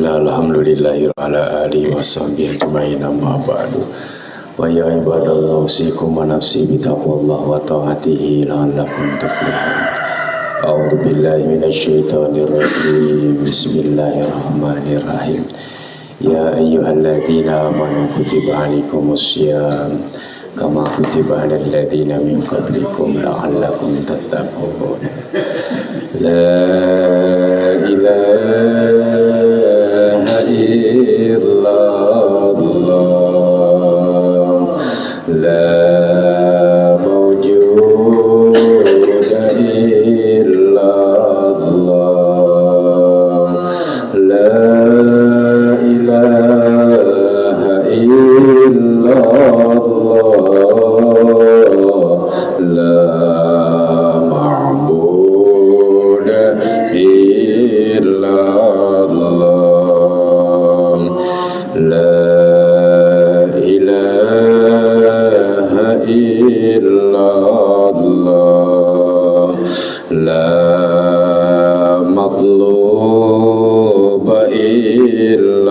Bismillah, alhamdulillahi ala alihi wa sahbihi ajma'in amma ba'du. Wa ya ibadallah usikum wa nafsi bitaqwallah wa ta'atihi la'allakum tuflihun. A'udzu billahi minasy syaithanir rajim. Bismillahirrahmanirrahim. Ya ayyuhalladzina amanu kutiba 'alaikumus syiyam kama kutiba 'alal ladzina min qablikum la'allakum tattaqun. La ilaha illallah, la mawjuda illallah, la ilaha illallah, la ma'buda illallah, la ilaha illallah, la matluba illallah,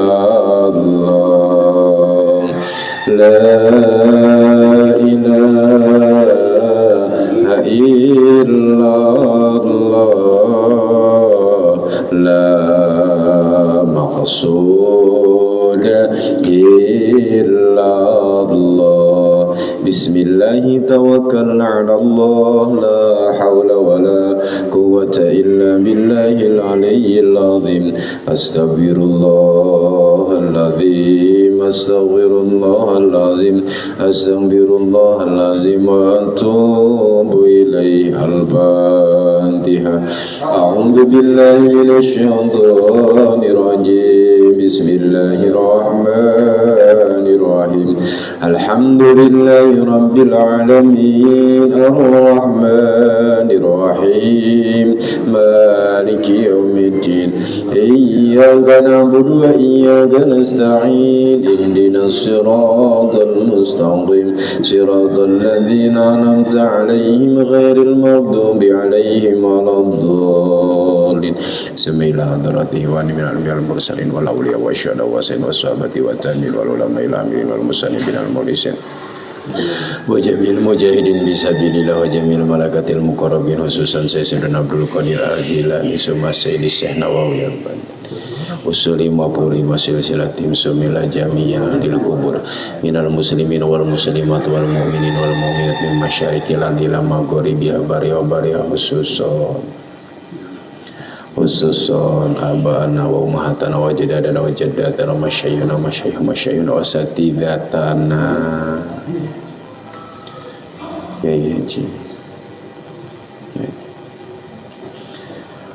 la ilaha illallah, la maqsuda illallah. Bismillahi tawakkalna ala Allah, la hawla wa la quwwata illa billahil aliyyil azim. Astaghfirullahal-azim, astaghfirullahal-azim, astaghfirullahal-azim wa atubu ilaihi. Al-Fatiha. A'udzu billahi minasy syaithanir rajim. Bismillahirrahmanirrahim. Alhamdulillahi rabbil alamin, ar-rahmanir rahim, maliki yaumiddin. Iyyaka na'budu wa iyyaka nasta'in. Ihdinas siratal mustaqim, siratal ladzina an'amta 'alaihim ghairil maghdubi 'alaihim waladdallin. Bismillahirrahmanirrahim. Wa minal anbiya'il mursalin wal awliya wa syuhada wa sayyidin wa sahabati wa tabi'in wal ulama'il amilin wal musannifin wal mulisin wa jamil mujahidin bisabilillah wa jamil malakatil muqarrabin khususan Sayyidina Abdul Qadir Al-Jilani summa Sayyidi Syekh Nawawi usuli mapuri wasilsilatim sumila jami'a lil kubur minal muslimin wal muslimat wal mu'minin wal mu'minat min masyariqil ardi ila maghribi bariya khususon abana wa ummahatana wa jadadana wa jaddatana wa masyayyuna wa satidatana ya ji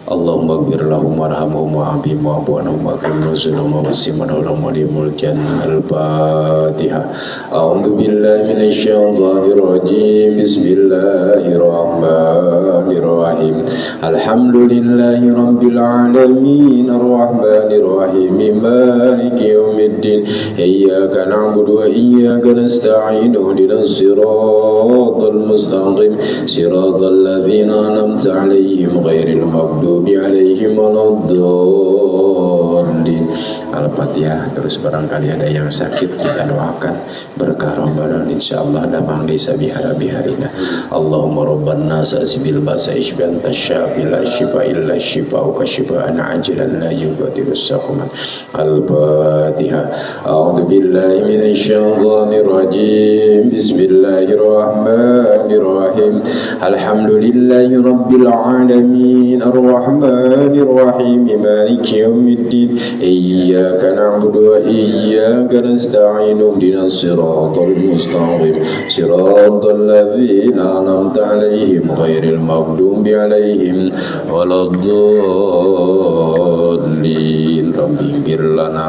Allahumma ighfir lahum warhamhum wa'afihim wa'fu anhum wa'akrim nuzulahum wa wasi' madkhalahum wa adkhilhum jannah. Al-Fatiha. A'udzu billahi minasy syaithanir rajim. Bismillahirrahmanirrahim. Alhamdulillahi rabbil alamin, ar-rahmanir rahim, maliki yaumiddin. Iyyaka na'budu wa iyyaka nasta'in. Ihdinas siratal mustaqim, siratal ladzina an'amta 'alaihim ghairil maghdubi alaihim waladdallin. Al-Fatihah. Terus barangkali ada yang sakit kita doakan berkah Ramadan insyaallah damang di sabihara biharina. Allahumma rabban nas asbil basa isban tasyafi la shifa illa shifa'u ka shifa'an ajilan la yughadiru saqaman. Al-Fatihah. A'udzu billahi minasy syaithanir rajim. Bismillahirrahmanirrahim. Alhamdulillahi rabbil alamin, ar-rahmanir rahim, maliki yaumiddin. Iyyaka na'budu wa iyyaka nasta'in. Ihdinas siratal mustaqim, siratal ladzina an'amta 'alaihim ghairil maghdubi 'alaihim waladdallin. Rabbi ighfir lana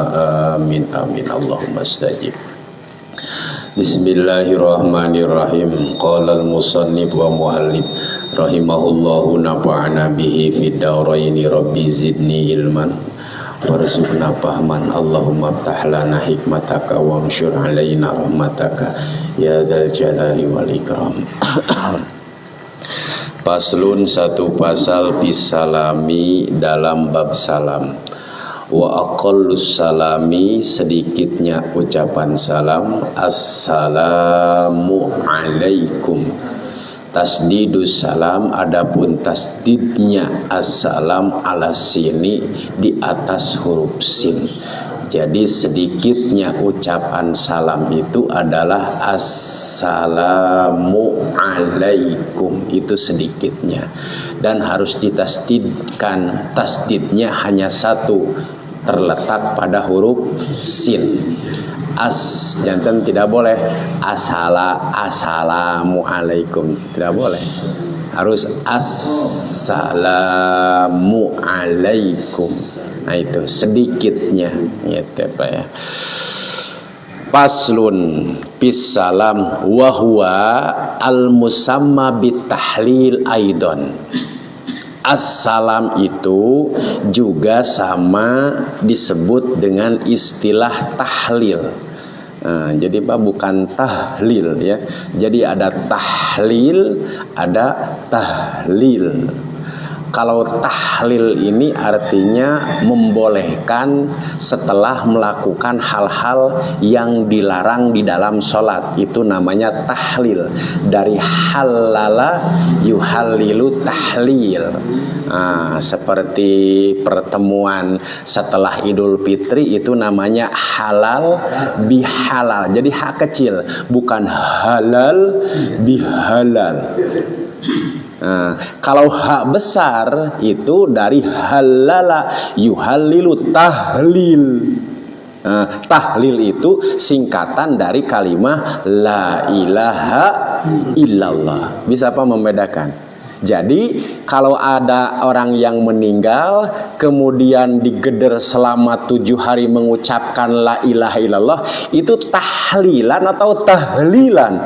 amin amin Allahumma astajib. Bismillahirrahmanirrahim. Qala al-musannif wa muallif rahimahullahu nafa'ana bihi fid daraini rabbi zidni ilman warzuqna fahman. Allahumma ftah lana hikmataka wamsyur alaina rahmataka ya dzal jalali wal ikram. Paslun, satu pasal bisalami dalam bab salam. Wa aqallus salami, sedikitnya ucapan salam, assalamu alaikum. Tasdidus salam, adapun tasdidnya assalam ala sini, di atas huruf sin. Jadi sedikitnya ucapan salam itu adalah assalamu alaikum, itu sedikitnya, dan harus ditasdidkan. Tasdidnya hanya satu, terletak pada huruf sin. Jantan tidak boleh assalamu alaikum, tidak boleh, harus assalamu alaikum. Nah itu sedikitnya, gitu Pak ya. Faslun bis salam wa huwa al musamma bitahlil aidon. Assalam itu juga sama disebut dengan istilah tahlil. Nah, jadi Pak bukan tahlil ya. Jadi ada tahlil, ada tahlil. Kalau tahlil ini artinya membolehkan setelah melakukan hal-hal yang dilarang di dalam sholat. Itu namanya tahlil. Dari halala yuhallilu tahlil. Nah, seperti pertemuan setelah Idul Fitri itu namanya halal bihalal. Jadi hak kecil, bukan halal bihalal. Nah, kalau hak besar itu dari halala yuhallilu tahlil. Tahlil itu singkatan dari kalimat la ilaha illallah. Bisa apa membedakan? Jadi kalau ada orang yang meninggal kemudian digeder selama 7 hari mengucapkan la ilaha illallah, itu tahlilan atau tahlilan?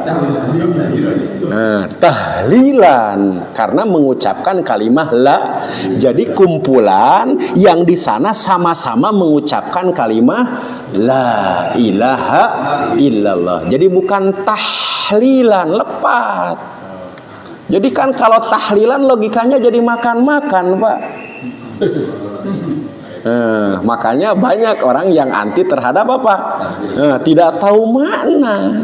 Tahlilan, karena mengucapkan kalimat la. Jadi kumpulan yang di sana sama-sama mengucapkan kalimat la ilaha illallah. Jadi bukan tahlilan, lepas. Jadi kan kalau tahlilan logikanya jadi makan-makan Pak. Makanya banyak orang yang anti terhadap apa? Tidak tahu makna.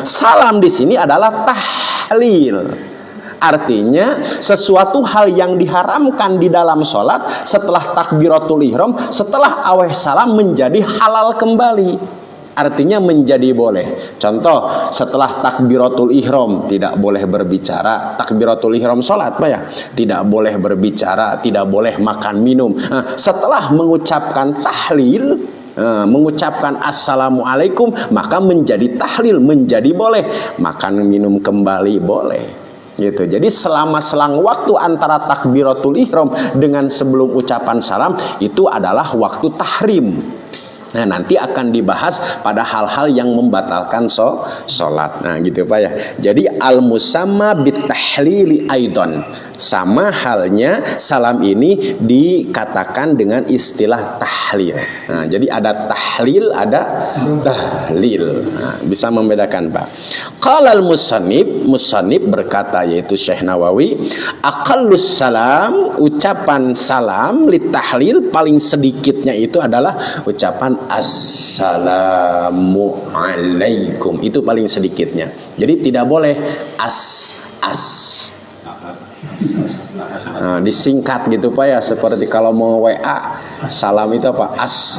Salam di sini adalah tahlil. Artinya sesuatu hal yang diharamkan di dalam sholat setelah takbiratul ihram, setelah aweh salam menjadi halal kembali. Artinya menjadi boleh. Contoh, setelah takbiratul ihram tidak boleh berbicara. Takbiratul ihram sholat Pak ya, tidak boleh berbicara, tidak boleh makan minum. Setelah mengucapkan tahlil, mengucapkan assalamualaikum, maka menjadi tahlil, menjadi boleh. Makan minum kembali boleh. Gitu. Jadi selama selang waktu antara takbiratul ihram dengan sebelum ucapan salam itu adalah waktu tahrim. Nah, nanti akan dibahas pada hal-hal yang membatalkan sholat. Nah gitu Pak ya. Jadi al-musamma bitahlili aidon. Sama halnya salam ini dikatakan dengan istilah tahlil. Nah, jadi ada tahlil, ada tahlil. Nah, bisa membedakan Pak. Qala al-musannif berkata, yaitu Syekh Nawawi, aqallus salam, ucapan salam li tahlil paling sedikitnya itu adalah ucapan assalamu alaikum. Itu paling sedikitnya. Jadi tidak boleh as. Nah, disingkat gitu Pak ya, seperti kalau mau WA salam itu apa? As.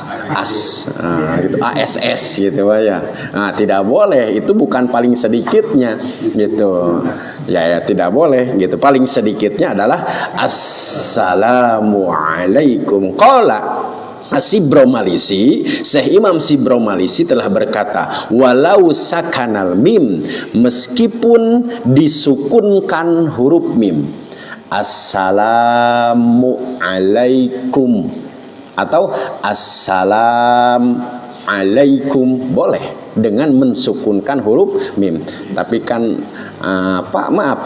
Nah, itu ASS gitu Pak ya. Nah, tidak boleh, itu bukan paling sedikitnya gitu. Ya tidak boleh gitu. Paling sedikitnya adalah assalamu alaikum. Qala Sibromalisi, Syekh Imam Sibromalisi telah berkata, walau sakanal mim, meskipun disukunkan huruf mim, assalamu alaikum atau assalam alaikum, boleh dengan mensukunkan huruf mim. Tapi kan Pak maaf,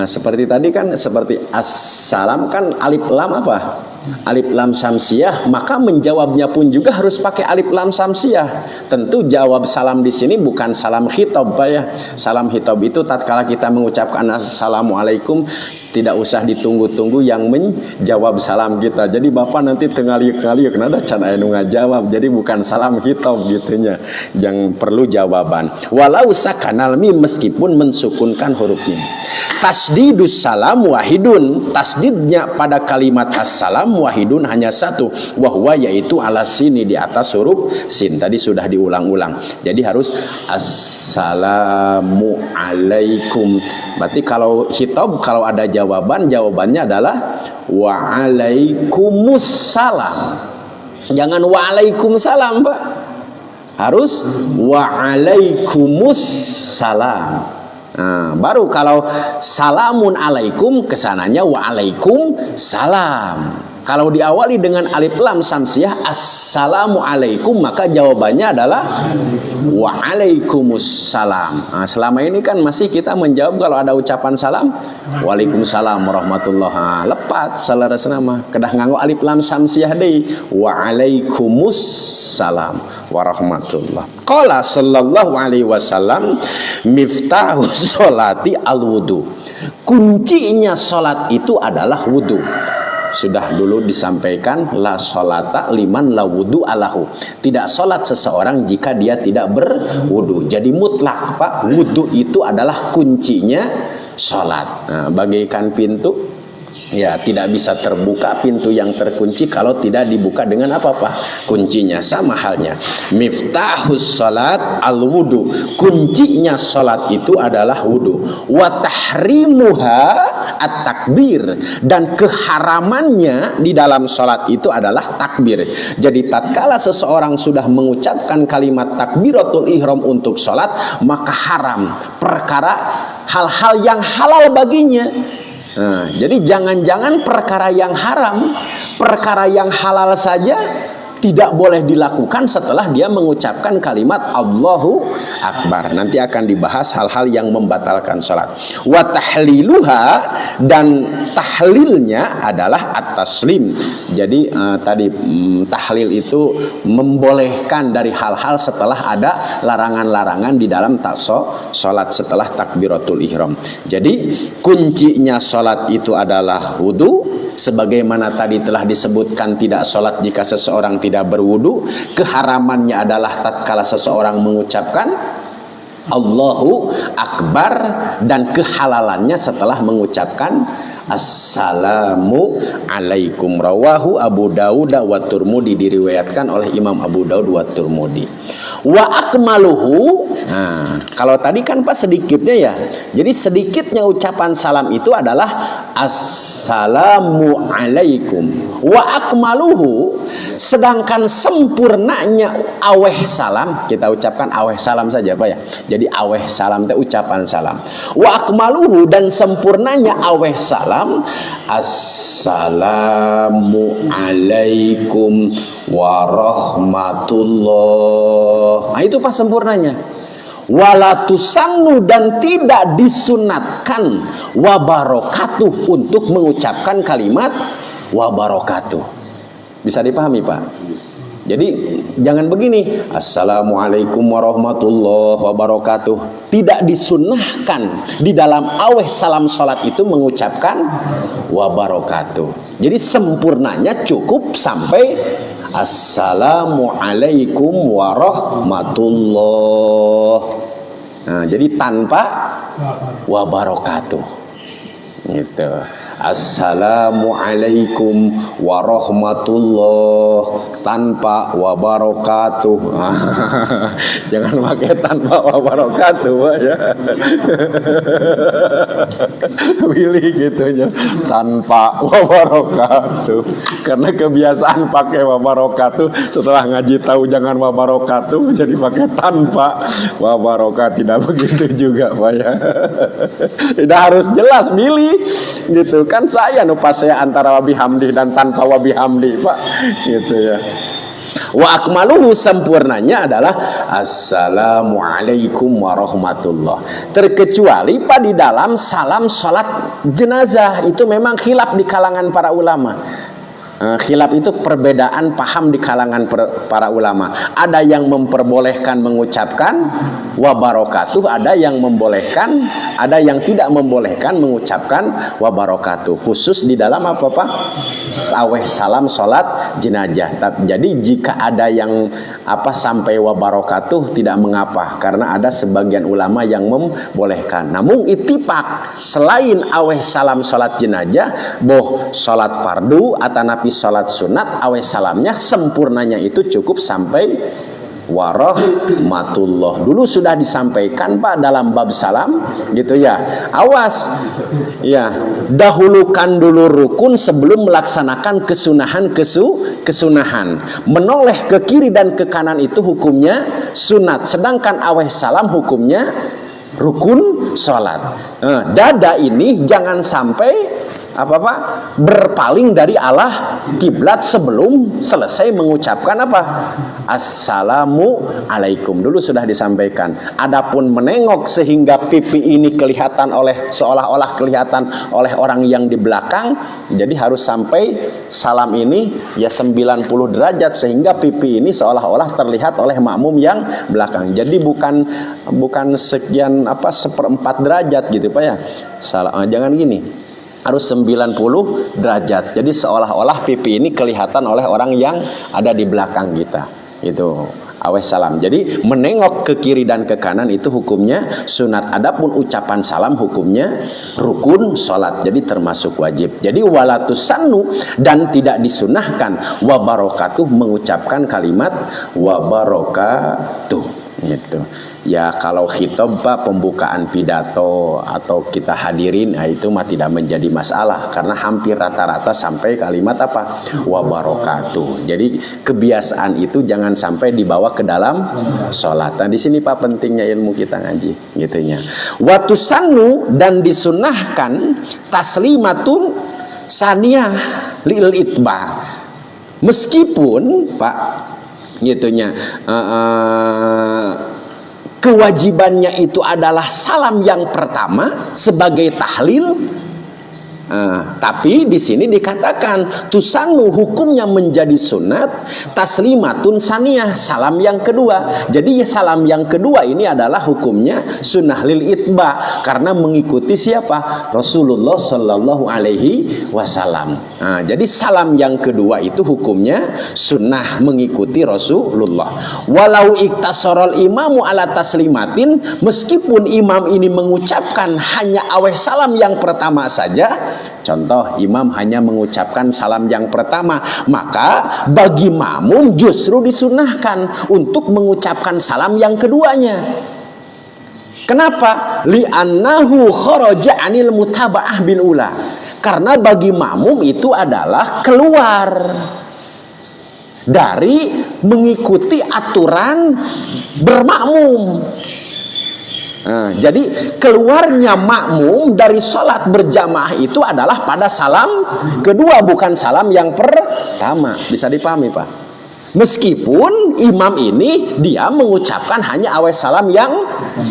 seperti tadi kan, seperti assalam kan alif lam apa? Alif lam samsiyah, maka menjawabnya pun juga harus pakai alif lam samsiyah. Tentu jawab salam di sini bukan salam khitab Pak ya. Salam khitab itu tatkala kita mengucapkan assalamualaikum, Tidak usah ditunggu-tunggu yang menjawab salam kita. Jadi bapak nanti tengah-tengah kenapa can anu ngajawab. Jadi bukan salam kita gitunya. Yang perlu jawaban. Walau sakanal mim, meskipun mensukunkan huruf mim. Tasdidus salam wahidun. Tasdidnya pada kalimat assalam wahidun hanya satu. Wahwa yaitu ala sini, di atas huruf sin. Tadi sudah diulang-ulang. Jadi harus assalamu alaikum. Berarti kalau khitab, kalau ada jawabannya adalah waalaikumsalam. Jangan waalaikumsalam, Pak. Harus waalaikumsalam. Nah, baru kalau salamun alaikum kesananya waalaikumsalam. Kalau diawali dengan alif lam samsiah assalamu alaikum, maka jawabannya adalah waalaikumsalam. Nah, selama ini kan masih kita menjawab kalau ada ucapan salam waalaikumsalam warahmatullahi. Nah, lepat selaras nama kedah nganggo alif lam samsiah deui waalaikumsalam warahmatullah. Qala sallallahu alaihi wasallam miftahu sholati al-wudu. Kuncinya salat itu adalah wudu. Sudah dulu disampaikan la sholata liman la wudu alahu. Tidak sholat seseorang jika dia tidak berwudu. Jadi mutlak, Pak, wudu itu adalah kuncinya sholat. Nah, bagaikan pintu, ya tidak bisa terbuka pintu yang terkunci kalau tidak dibuka dengan apa-apa kuncinya. Sama halnya miftahus salat al wudu, kuncinya salat itu adalah wudu. Wa tahrimuha at takbir, dan keharamannya di dalam salat itu adalah takbir. Jadi tatkala seseorang sudah mengucapkan kalimat takbiratul ihram untuk salat, maka haram perkara hal-hal yang halal baginya. Nah, jadi jangan-jangan perkara yang haram, perkara yang halal saja tidak boleh dilakukan setelah dia mengucapkan kalimat Allahu Akbar. Nanti akan dibahas hal-hal yang membatalkan sholat. Wa tahliluha, dan tahlilnya adalah at-taslim. Jadi tadi tahlil itu membolehkan dari hal-hal setelah ada larangan-larangan di dalam sholat setelah takbiratul ihram. Jadi kuncinya sholat itu adalah wudu. Sebagaimana tadi telah disebutkan tidak sholat jika seseorang tidak berwudu. Keharamannya adalah tatkala seseorang mengucapkan Allahu Akbar, dan kehalalannya setelah mengucapkan Assalamu alaikum. Rawahu Abu Dawud wa Turmudi, diriwayatkan oleh Imam Abu Dawud wa Turmudi. Wa akmaluhu, nah, kalau tadi kan Pak sedikitnya ya. Jadi sedikitnya ucapan salam itu adalah Assalamu alaikum. Wa akmaluhu, sedangkan sempurnanya aweh salam, kita ucapkan aweh salam saja Pak ya. Jadi aweh salam itu ucapan salam. Wa akmaluhu, dan sempurnanya aweh salam Assalamu alaikum warahmatullah. Nah, itu Pak sempurnanya. Walatusannu, dan tidak disunatkan wabarakatuh untuk mengucapkan kalimat wabarakatuh. Bisa dipahami Pak? Jadi jangan begini Assalamualaikum warahmatullahi wabarakatuh. Tidak disunnahkan di dalam aweh salam sholat itu mengucapkan wabarakatuh. Jadi sempurnanya cukup sampai Assalamualaikum warahmatullahi. Nah, jadi tanpa wabarakatuh gitu. Assalamualaikum warahmatullahi tanpa wabarakatuh. Jangan pakai tanpa wabarakatuh ya. Pilih gitu ya, tanpa wabarakatuh. Karena kebiasaan pakai wabarakatuh, setelah ngaji tahu jangan wabarakatuh, jadi pakai tanpa wabarakatuh. Tidak begitu juga Pak ya. Tidak harus jelas, milih gitu. Kan saya nupas saya antara wabihamdi dan tanpa wabihamdi Pak gitu ya. Wa akmaluhu, sempurnanya adalah Assalamualaikum warahmatullah. Terkecuali Pak di dalam salam sholat jenazah, itu memang khilaf di kalangan para ulama. Khilaf itu perbedaan paham di kalangan para ulama. Ada yang memperbolehkan mengucapkan wa barakatuh, ada yang membolehkan, ada yang tidak membolehkan mengucapkan wa barakatuh. Khusus di dalam apa-apa? Aweh salam salat jenazah. Jadi jika ada yang sampai wa barakatuh tidak mengapa, karena ada sebagian ulama yang membolehkan. Namun ittifaq selain aweh salam salat jenazah, boh salat fardu atau napi salat sunat, aweh salamnya sempurnanya itu cukup sampai warahmatullah. Dulu sudah disampaikan Pak dalam bab salam gitu ya. Awas ya, dahulukan dulu rukun sebelum melaksanakan kesunahan. Menoleh ke kiri dan ke kanan itu hukumnya sunat, sedangkan aweh salam hukumnya rukun salat. Dada ini jangan sampai berpaling dari arah kiblat sebelum selesai mengucapkan assalamu alaikum. Dulu sudah disampaikan. Adapun menengok sehingga pipi ini kelihatan seolah-olah kelihatan oleh orang yang di belakang, jadi harus sampai salam ini ya 90 derajat sehingga pipi ini seolah-olah terlihat oleh makmum yang belakang. Jadi bukan sekian seperempat derajat gitu Pak ya. Jangan gini. Harus 90 derajat. Jadi seolah-olah pipi ini kelihatan oleh orang yang ada di belakang kita. Itu aweh salam. Jadi menengok ke kiri dan ke kanan itu hukumnya sunat. Adapun ucapan salam hukumnya rukun salat. Jadi termasuk wajib. Jadi walatusannu, dan tidak disunahkan wa barakatuh, mengucapkan kalimat wa barakatuh. Gitu. Ya kalau khitab Pak, pembukaan pidato atau kita hadirin, itu mah tidak menjadi masalah karena hampir rata-rata sampai kalimat wa barakatuh. Jadi kebiasaan itu jangan sampai dibawa ke dalam sholat. Nah di sini Pak pentingnya ilmu kita ngaji gitunya. Watusannu, dan disunahkan taslimatun saniyah lil itba. Meskipun Pak gitunya kewajibannya itu adalah salam yang pertama sebagai tahlil, tapi di sini dikatakan tusannu, hukumnya menjadi sunat taslimatun saniyah, salam yang kedua. Jadi salam yang kedua ini adalah hukumnya sunnah lil itba karena mengikuti siapa? Rasulullah Shallallahu Alaihi Wasallam. Jadi salam yang kedua itu hukumnya sunnah mengikuti Rasulullah. Walau iktasorol imamu ala taslimatin, meskipun imam ini mengucapkan hanya aweh salam yang pertama saja. Contoh, imam hanya mengucapkan salam yang pertama, maka bagi makmum justru disunahkan untuk mengucapkan salam yang keduanya. Kenapa? Li'annahu kharaja 'anil mutaba'ah bil ula. Karena bagi makmum itu adalah keluar dari mengikuti aturan bermakmum. Jadi keluarnya makmum dari sholat berjamaah itu adalah pada salam kedua, bukan salam yang pertama. Bisa dipahami Pak? Meskipun imam ini dia mengucapkan hanya awal salam yang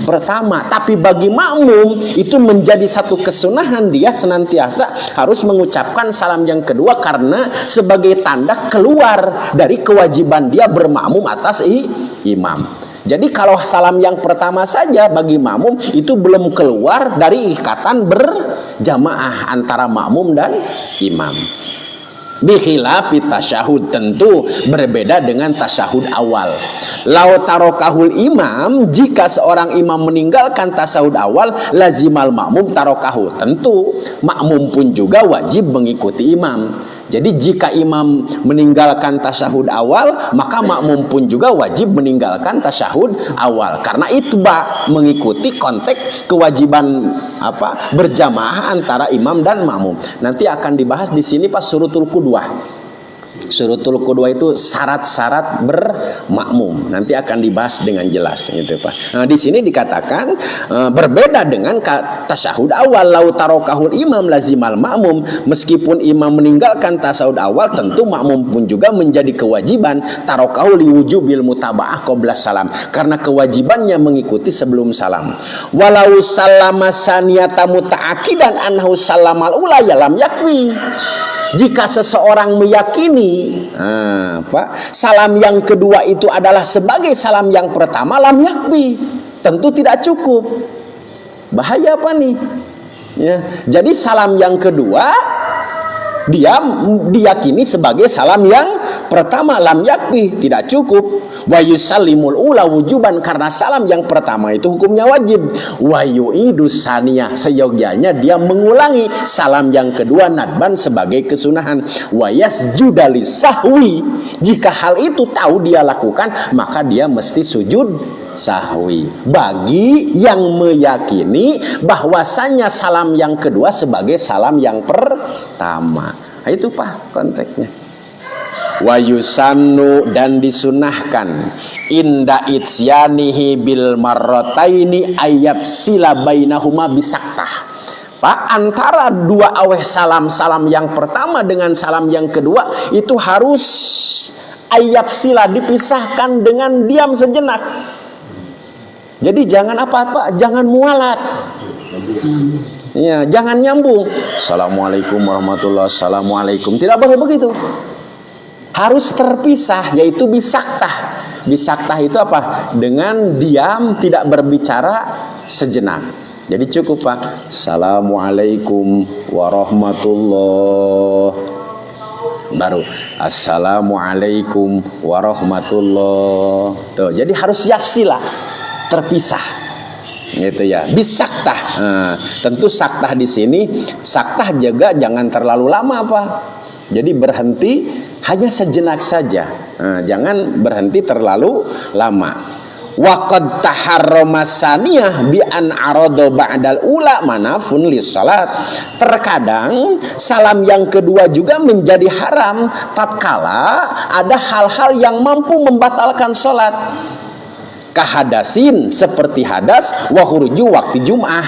pertama, tapi bagi makmum itu menjadi satu kesunahan, dia senantiasa harus mengucapkan salam yang kedua karena sebagai tanda keluar dari kewajiban dia bermakmum atas imam. Jadi kalau salam yang pertama saja bagi makmum itu belum keluar dari ikatan berjamaah antara makmum dan imam. Bikhilafi tasyahud, tentu berbeda dengan tasyahud awal. Lau tarokahul imam, jika seorang imam meninggalkan tasyahud awal, lazimal makmum tarokahu, tentu makmum pun juga wajib mengikuti imam. Jadi jika imam meninggalkan tasyahud awal, maka makmum pun juga wajib meninggalkan tasyahud awal. Karena itu mengikuti konteks kewajiban berjamaah antara imam dan makmum. Nanti akan dibahas di sini pas surutul qudwah. Surutul qudwah itu syarat-syarat bermakmum. Nanti akan dibahas dengan jelas gitu Pak. Nah, di sini dikatakan berbeda dengan tasyahud awal. Lau tarokahul imam lazimal makmum, meskipun imam meninggalkan tasyahud awal, tentu makmum pun juga menjadi kewajiban tarokahu liwujubil mutaba'ah qabla salam, karena kewajibannya mengikuti sebelum salam. Walau salama saniyata muta'akidan anhu salamal ula ya lam yakfi. Jika seseorang meyakini salam yang kedua itu adalah sebagai salam yang pertama, lam yakfi, tentu tidak cukup. Bahaya apa nih? Ya, jadi salam yang kedua dia diyakini sebagai salam yang pertama, lam yakfi, tidak cukup. Wa yusallimul ula wujuban, karena salam yang pertama itu hukumnya wajib. Wa yu'idu saniyah, seyogianya dia mengulangi salam yang kedua nadban sebagai kesunahan. Wa yasjuda lisahwi, jika hal itu tahu dia lakukan maka dia mesti sujud sahwi. Bagi yang meyakini bahwasanya salam yang kedua sebagai salam yang pertama. Nah, itu Pak konteksnya. Wa yusannu, dan disunahkan inda itsyanihi bil marrataini ayyabsila bainahuma bisaktah. Pak, antara dua aweh salam yang pertama dengan salam yang kedua itu harus ayyabsila, dipisahkan dengan diam sejenak. Jadi jangan apa-apa, jangan mualat. Ya, jangan nyambung. Assalamualaikum warahmatullahi wabarakatuh. Assalamualaikum. Tidak boleh begitu. Harus terpisah, yaitu bisaktah. Bisaktah itu apa? Dengan diam, tidak berbicara sejenak. Jadi cukup Pak. Assalamualaikum warahmatullahi. Baru Assalamualaikum warahmatullahi. Tuh, jadi harus yafsilah, terpisah. Gitu ya. Bisaktah. Tentu saktah di sini, saktah juga jangan terlalu lama Pak. Jadi berhenti hanya sejenak saja, jangan berhenti terlalu lama. Waqad taharrama saniyah bi an arada ba'dal ula manafun lis salat. Terkadang salam yang kedua juga menjadi haram tatkala ada hal-hal yang mampu membatalkan salat. Kahadasin, seperti hadas, wa khuruju waktu Jum'ah,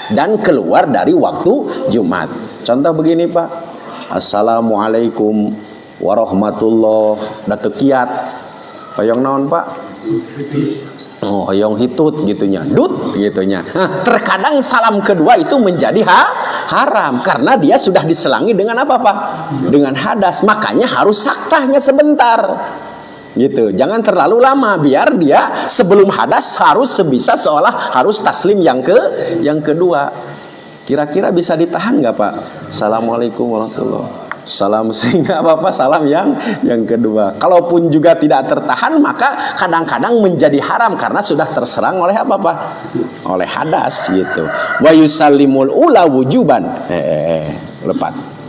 dan keluar dari waktu Jumat. Contoh begini Pak. Assalamualaikum warahmatullahi wabarakatuh. Hoyong naon Pak? Oh, hoyong hitut gitunya, dut gitunya. Nah, terkadang salam kedua itu menjadi haram karena dia sudah diselangi dengan apa Pak? Dengan hadas. Makanya harus saktahnya sebentar. Gitu. Jangan terlalu lama, biar dia sebelum hadas harus sebisa seolah harus taslim yang kedua. Kira-kira bisa ditahan nggak Pak? Assalamualaikum warahmatullahi wabarakatuh. Salam sehingga apa-apa salam yang kedua. Kalaupun juga tidak tertahan, maka kadang-kadang menjadi haram karena sudah terserang oleh apa Pak? Oleh hadas gitu. Wa yusallimul ula wujuban. Lepas.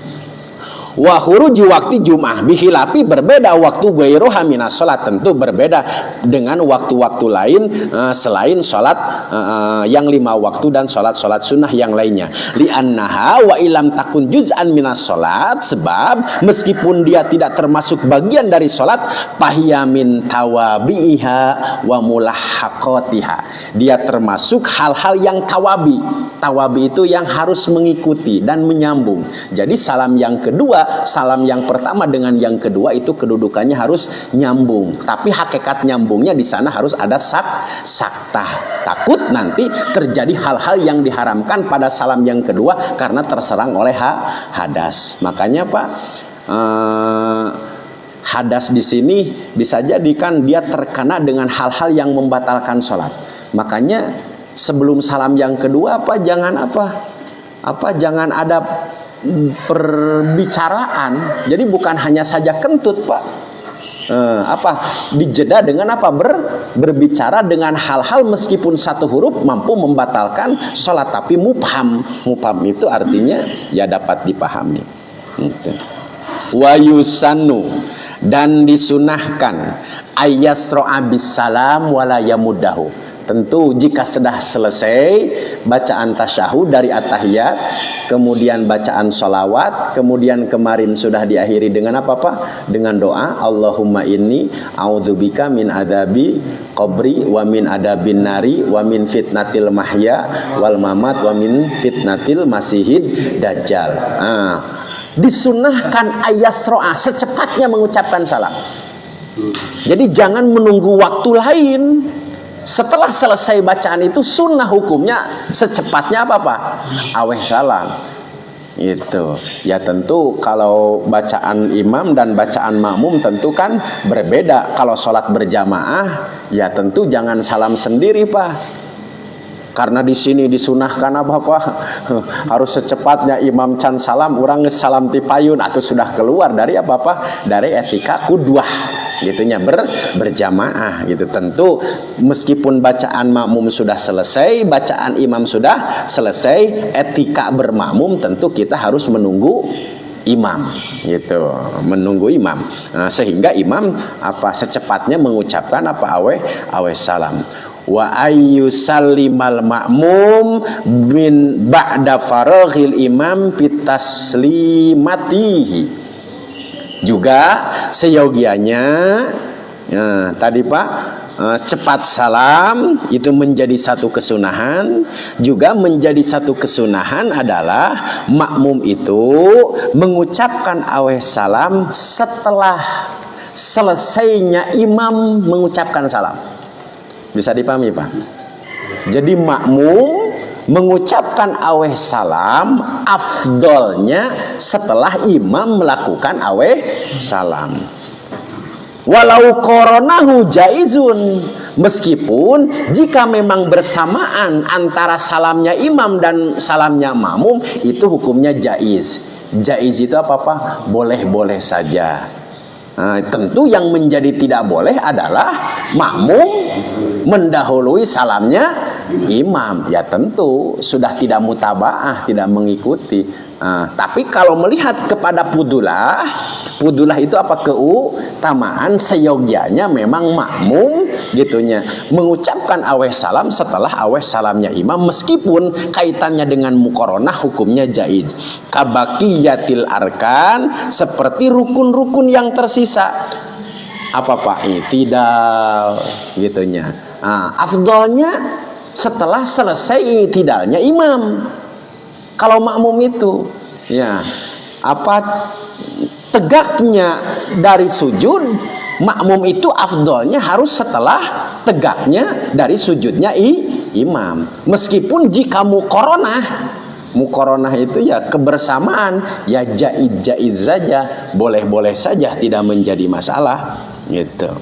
Wa khuruju waktu Jum'ah bihilapi, berbeda waktu ghairuha minas salat, tentu berbeda dengan waktu-waktu lain selain salat yang 5 waktu dan salat-salat sunnah yang lainnya. Li'annaha wa ilam takun juz'an minas salat, sebab meskipun dia tidak termasuk bagian dari salat, fahiya min tawabiha wa mulahaqatiha. Dia termasuk hal-hal yang tawabi. Tawabi itu yang harus mengikuti dan menyambung. Jadi salam yang kedua, salam yang pertama dengan yang kedua itu kedudukannya harus nyambung. Tapi hakikat nyambungnya di sana harus ada saktah. Takut nanti terjadi hal-hal yang diharamkan pada salam yang kedua karena terserang oleh hadas. Makanya Pak, hadas di sini bisa jadikan dia terkena dengan hal-hal yang membatalkan sholat. Makanya sebelum salam yang kedua jangan ada perbicaraan. Jadi bukan hanya saja kentut Pak, dijeda dengan berbicara dengan hal-hal meskipun satu huruf mampu membatalkan sholat, tapi mubham itu artinya ya dapat dipahami. Wa yusannu, dan disunahkan ayyasro'a bis salam wala yamudahu. Tentu jika sudah selesai bacaan tasyahud dari at-tahiyat, kemudian bacaan sholawat, kemudian kemarin sudah diakhiri dengan apa Pak? Dengan doa Allahumma inni a'udzubika min adabi qabri wa min adabin nari wa min fitnatil mahya wal mamat wa min fitnatil masihid dajjal. Disunahkan ayasro'a, secepatnya mengucapkan salam. Jadi jangan menunggu waktu lain. Setelah selesai bacaan itu sunnah hukumnya secepatnya apa Pak? Aweh salam. Itu ya tentu kalau bacaan imam dan bacaan makmum tentu kan berbeda. Kalau sholat berjamaah ya tentu jangan salam sendiri Pak, karena di sini disunahkan apa harus secepatnya imam can salam orang salam tipayun atau sudah keluar dari dari etika qudwah gitunya berjamaah gitu. Tentu meskipun bacaan makmum sudah selesai, bacaan imam sudah selesai, etika bermakmum tentu kita harus menunggu imam gitu, menunggu imam. Nah, sehingga imam secepatnya mengucapkan awe salam. Wa ayyusallimal ma'mum bin ba'da faraghil imam bitaslimatihi. Juga seyogianya tadi Pak, cepat salam itu menjadi satu kesunahan. Juga menjadi satu kesunahan adalah makmum itu mengucapkan awe salam setelah selesainya imam mengucapkan salam. Bisa dipahami Pak? Jadi makmum mengucapkan aweh salam afdolnya setelah imam melakukan aweh salam. Walau koronahu jaizun, meskipun jika memang bersamaan antara salamnya imam dan salamnya makmum itu hukumnya jaiz. Jaiz itu apa? Boleh-boleh saja. Nah, tentu yang menjadi tidak boleh adalah makmum mendahului salamnya imam. Ya tentu sudah tidak mutabaah, tidak mengikuti. Tapi kalau melihat kepada pudulah itu keutamaan seyogianya memang makmum gitunya mengucapkan aweh salam setelah aweh salamnya imam, meskipun kaitannya dengan muqaronah hukumnya jaiz. Kabaqiyatil arkan, seperti rukun-rukun yang tersisa. Apa Pak? I'tidal gitunya. Afdolnya setelah selesai i'tidalnya imam. Kalau makmum itu ya tegaknya dari sujud, makmum itu afdolnya harus setelah tegaknya dari sujudnya imam. Meskipun jika muqaronah itu ya kebersamaan, ya jaiz saja, boleh-boleh saja, tidak menjadi masalah gitu.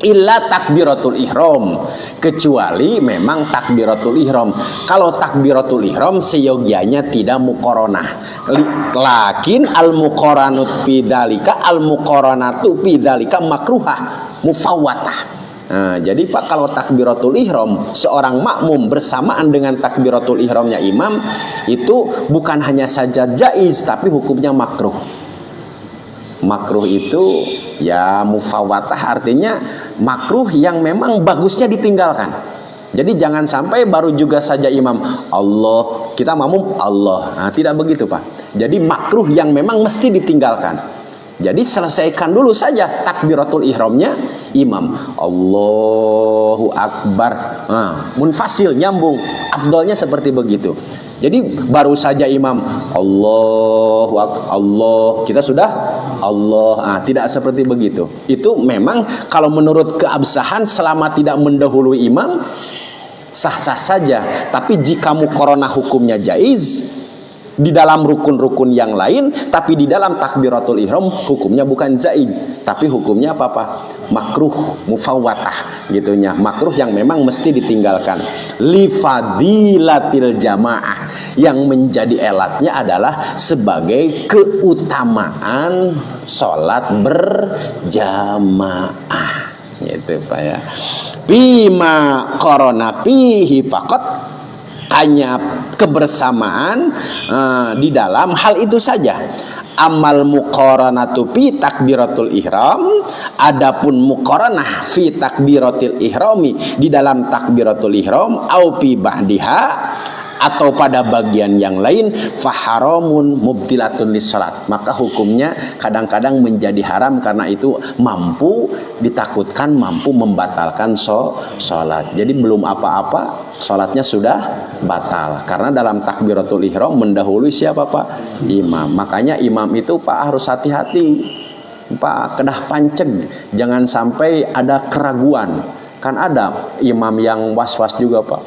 Illa takbiratul ihram, kecuali memang takbiratul ihram. Kalau takbiratul ihram seyogianya tidak muqaronah. Lakin al muqaranatu bidzalika makruhah mufawwatah. Nah, jadi Pak, kalau takbiratul ihram seorang makmum bersamaan dengan takbiratul ihramnya imam itu bukan hanya saja jaiz tapi hukumnya makruh. Makruh itu ya mufawwatah, artinya makruh yang memang bagusnya ditinggalkan. Jadi jangan sampai baru juga saja imam Allah, kita makmum Allah. Nah, tidak begitu Pak. Jadi makruh yang memang mesti ditinggalkan. Jadi selesaikan dulu saja takbiratul ihramnya imam, Allahu Akbar, munfasil, nyambung. Afdolnya seperti begitu. Jadi baru saja imam Allahu Akbar, Allah, kita sudah Allah. Tidak seperti begitu. Itu memang kalau menurut keabsahan selama tidak mendahului imam sah-sah saja. Tapi jika muqaronah hukumnya jaiz di dalam rukun-rukun yang lain, tapi di dalam takbiratul ihram hukumnya bukan jaiz, tapi hukumnya apa? Makruh mufawwatah gitunya. Makruh yang memang mesti ditinggalkan. Li fadilatil jamaah, yang menjadi elatnya adalah sebagai keutamaan sholat berjamaah. Gitu Pak ya. Bima korona pihi faqat, hanya kebersamaan di dalam hal itu saja. Amal muqaranatu fi takbiratul ihram, adapun muqaranah fi takbiratul ihrami, di dalam takbiratul ihram, au fi ba'diha, atau pada bagian yang lain, faharamun mubtilatun lissalat, maka hukumnya kadang-kadang menjadi haram karena itu ditakutkan mampu membatalkan sholat. Jadi belum apa-apa sholatnya sudah batal, karena dalam takbiratul ihram mendahului siapa Pak? Imam. Makanya imam itu Pak harus hati-hati Pak, kedah panceg, jangan sampai ada keraguan. Kan ada imam yang was-was juga Pak.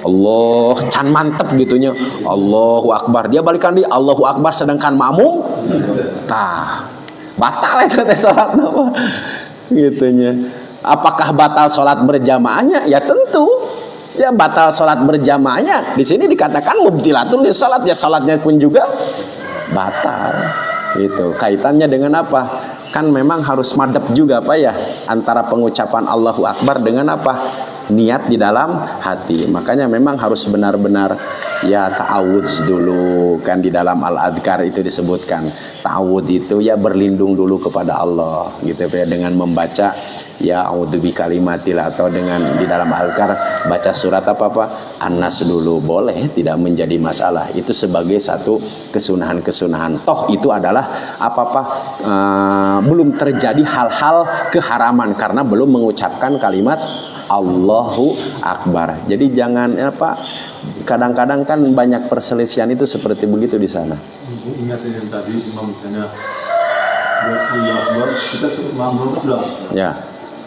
Allah can mantep gitunya, Allahu Akbar, dia balikan di Allahu Akbar, sedangkan makmum tah batal itu teh salat apa gitunya. Apakah batal salat berjamaahnya? Ya tentu ya batal salat berjamaahnya. Di sini dikatakan mubtilatul lis salat, ya salatnya pun juga batal. Itu kaitannya dengan apa? Kan memang harus madep juga Pak ya, antara pengucapan Allahu Akbar dengan apa? Niat di dalam hati. Makanya memang harus benar-benar ya ta'awudz dulu, kan di dalam al-adhkar itu disebutkan. Ta'awudz itu ya berlindung dulu kepada Allah gitu ya, dengan membaca ya a'udzu bikalimatil, atau dengan di dalam al-adhkar baca surat apa An-Nas dulu boleh, tidak menjadi masalah. Itu sebagai satu kesunahan-kesunahan. Toh itu adalah belum terjadi hal-hal keharaman karena belum mengucapkan kalimat Allahu Akbar. Jadi jangan kadang-kadang kan banyak perselisihan itu seperti begitu di sana. Ingat yang tadi Imam misalnya Allahu Akbar, kita makmum sudah. Ya.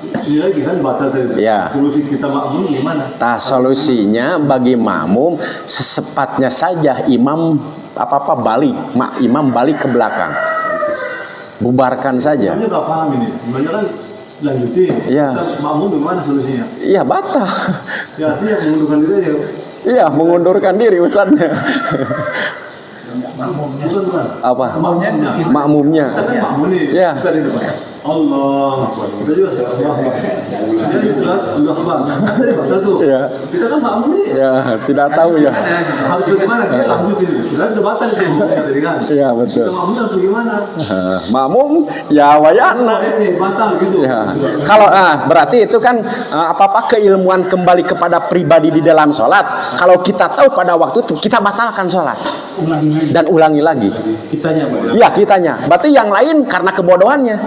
Ini lagi kan batal tadi. Ya. Solusi kita makmum gimana? Nah, solusinya bagi makmum sesepatnya saja imam imam balik ke belakang. Bubarkan saja. Imamnya nggak paham ini. Imamnya kan lanjutin. Ya. Makmum gimana solusinya? Iya batal. Ya artinya mengundurkan diri aja. Iya mengundurkan diri ustadznya. Makmumnya bukan. Apa? Makmumnya. Kita kan makmum nih. Ya. Ustadz ini Pak. Allah. Kita juga Allah. Ya itu kan Allah Akbar. Tadi batal tuh. Ya. Kita kan makmum nih. Ya tidak tahu ya. Harus bagaimana? Dia lanjutin. Kita sudah batal itu tadi kan. Iya betul. Kita makmum harus bagaimana? Makmum ya wayana. Batal gitu. Ya. Kalau berarti itu kan keilmuan kembali kepada pribadi di dalam sholat. Kalau kita tahu pada waktu itu kita batalkan sholat dan ulangi lagi. Kitanya Pak. Iya kitanya. Berarti yang lain karena kebodohannya.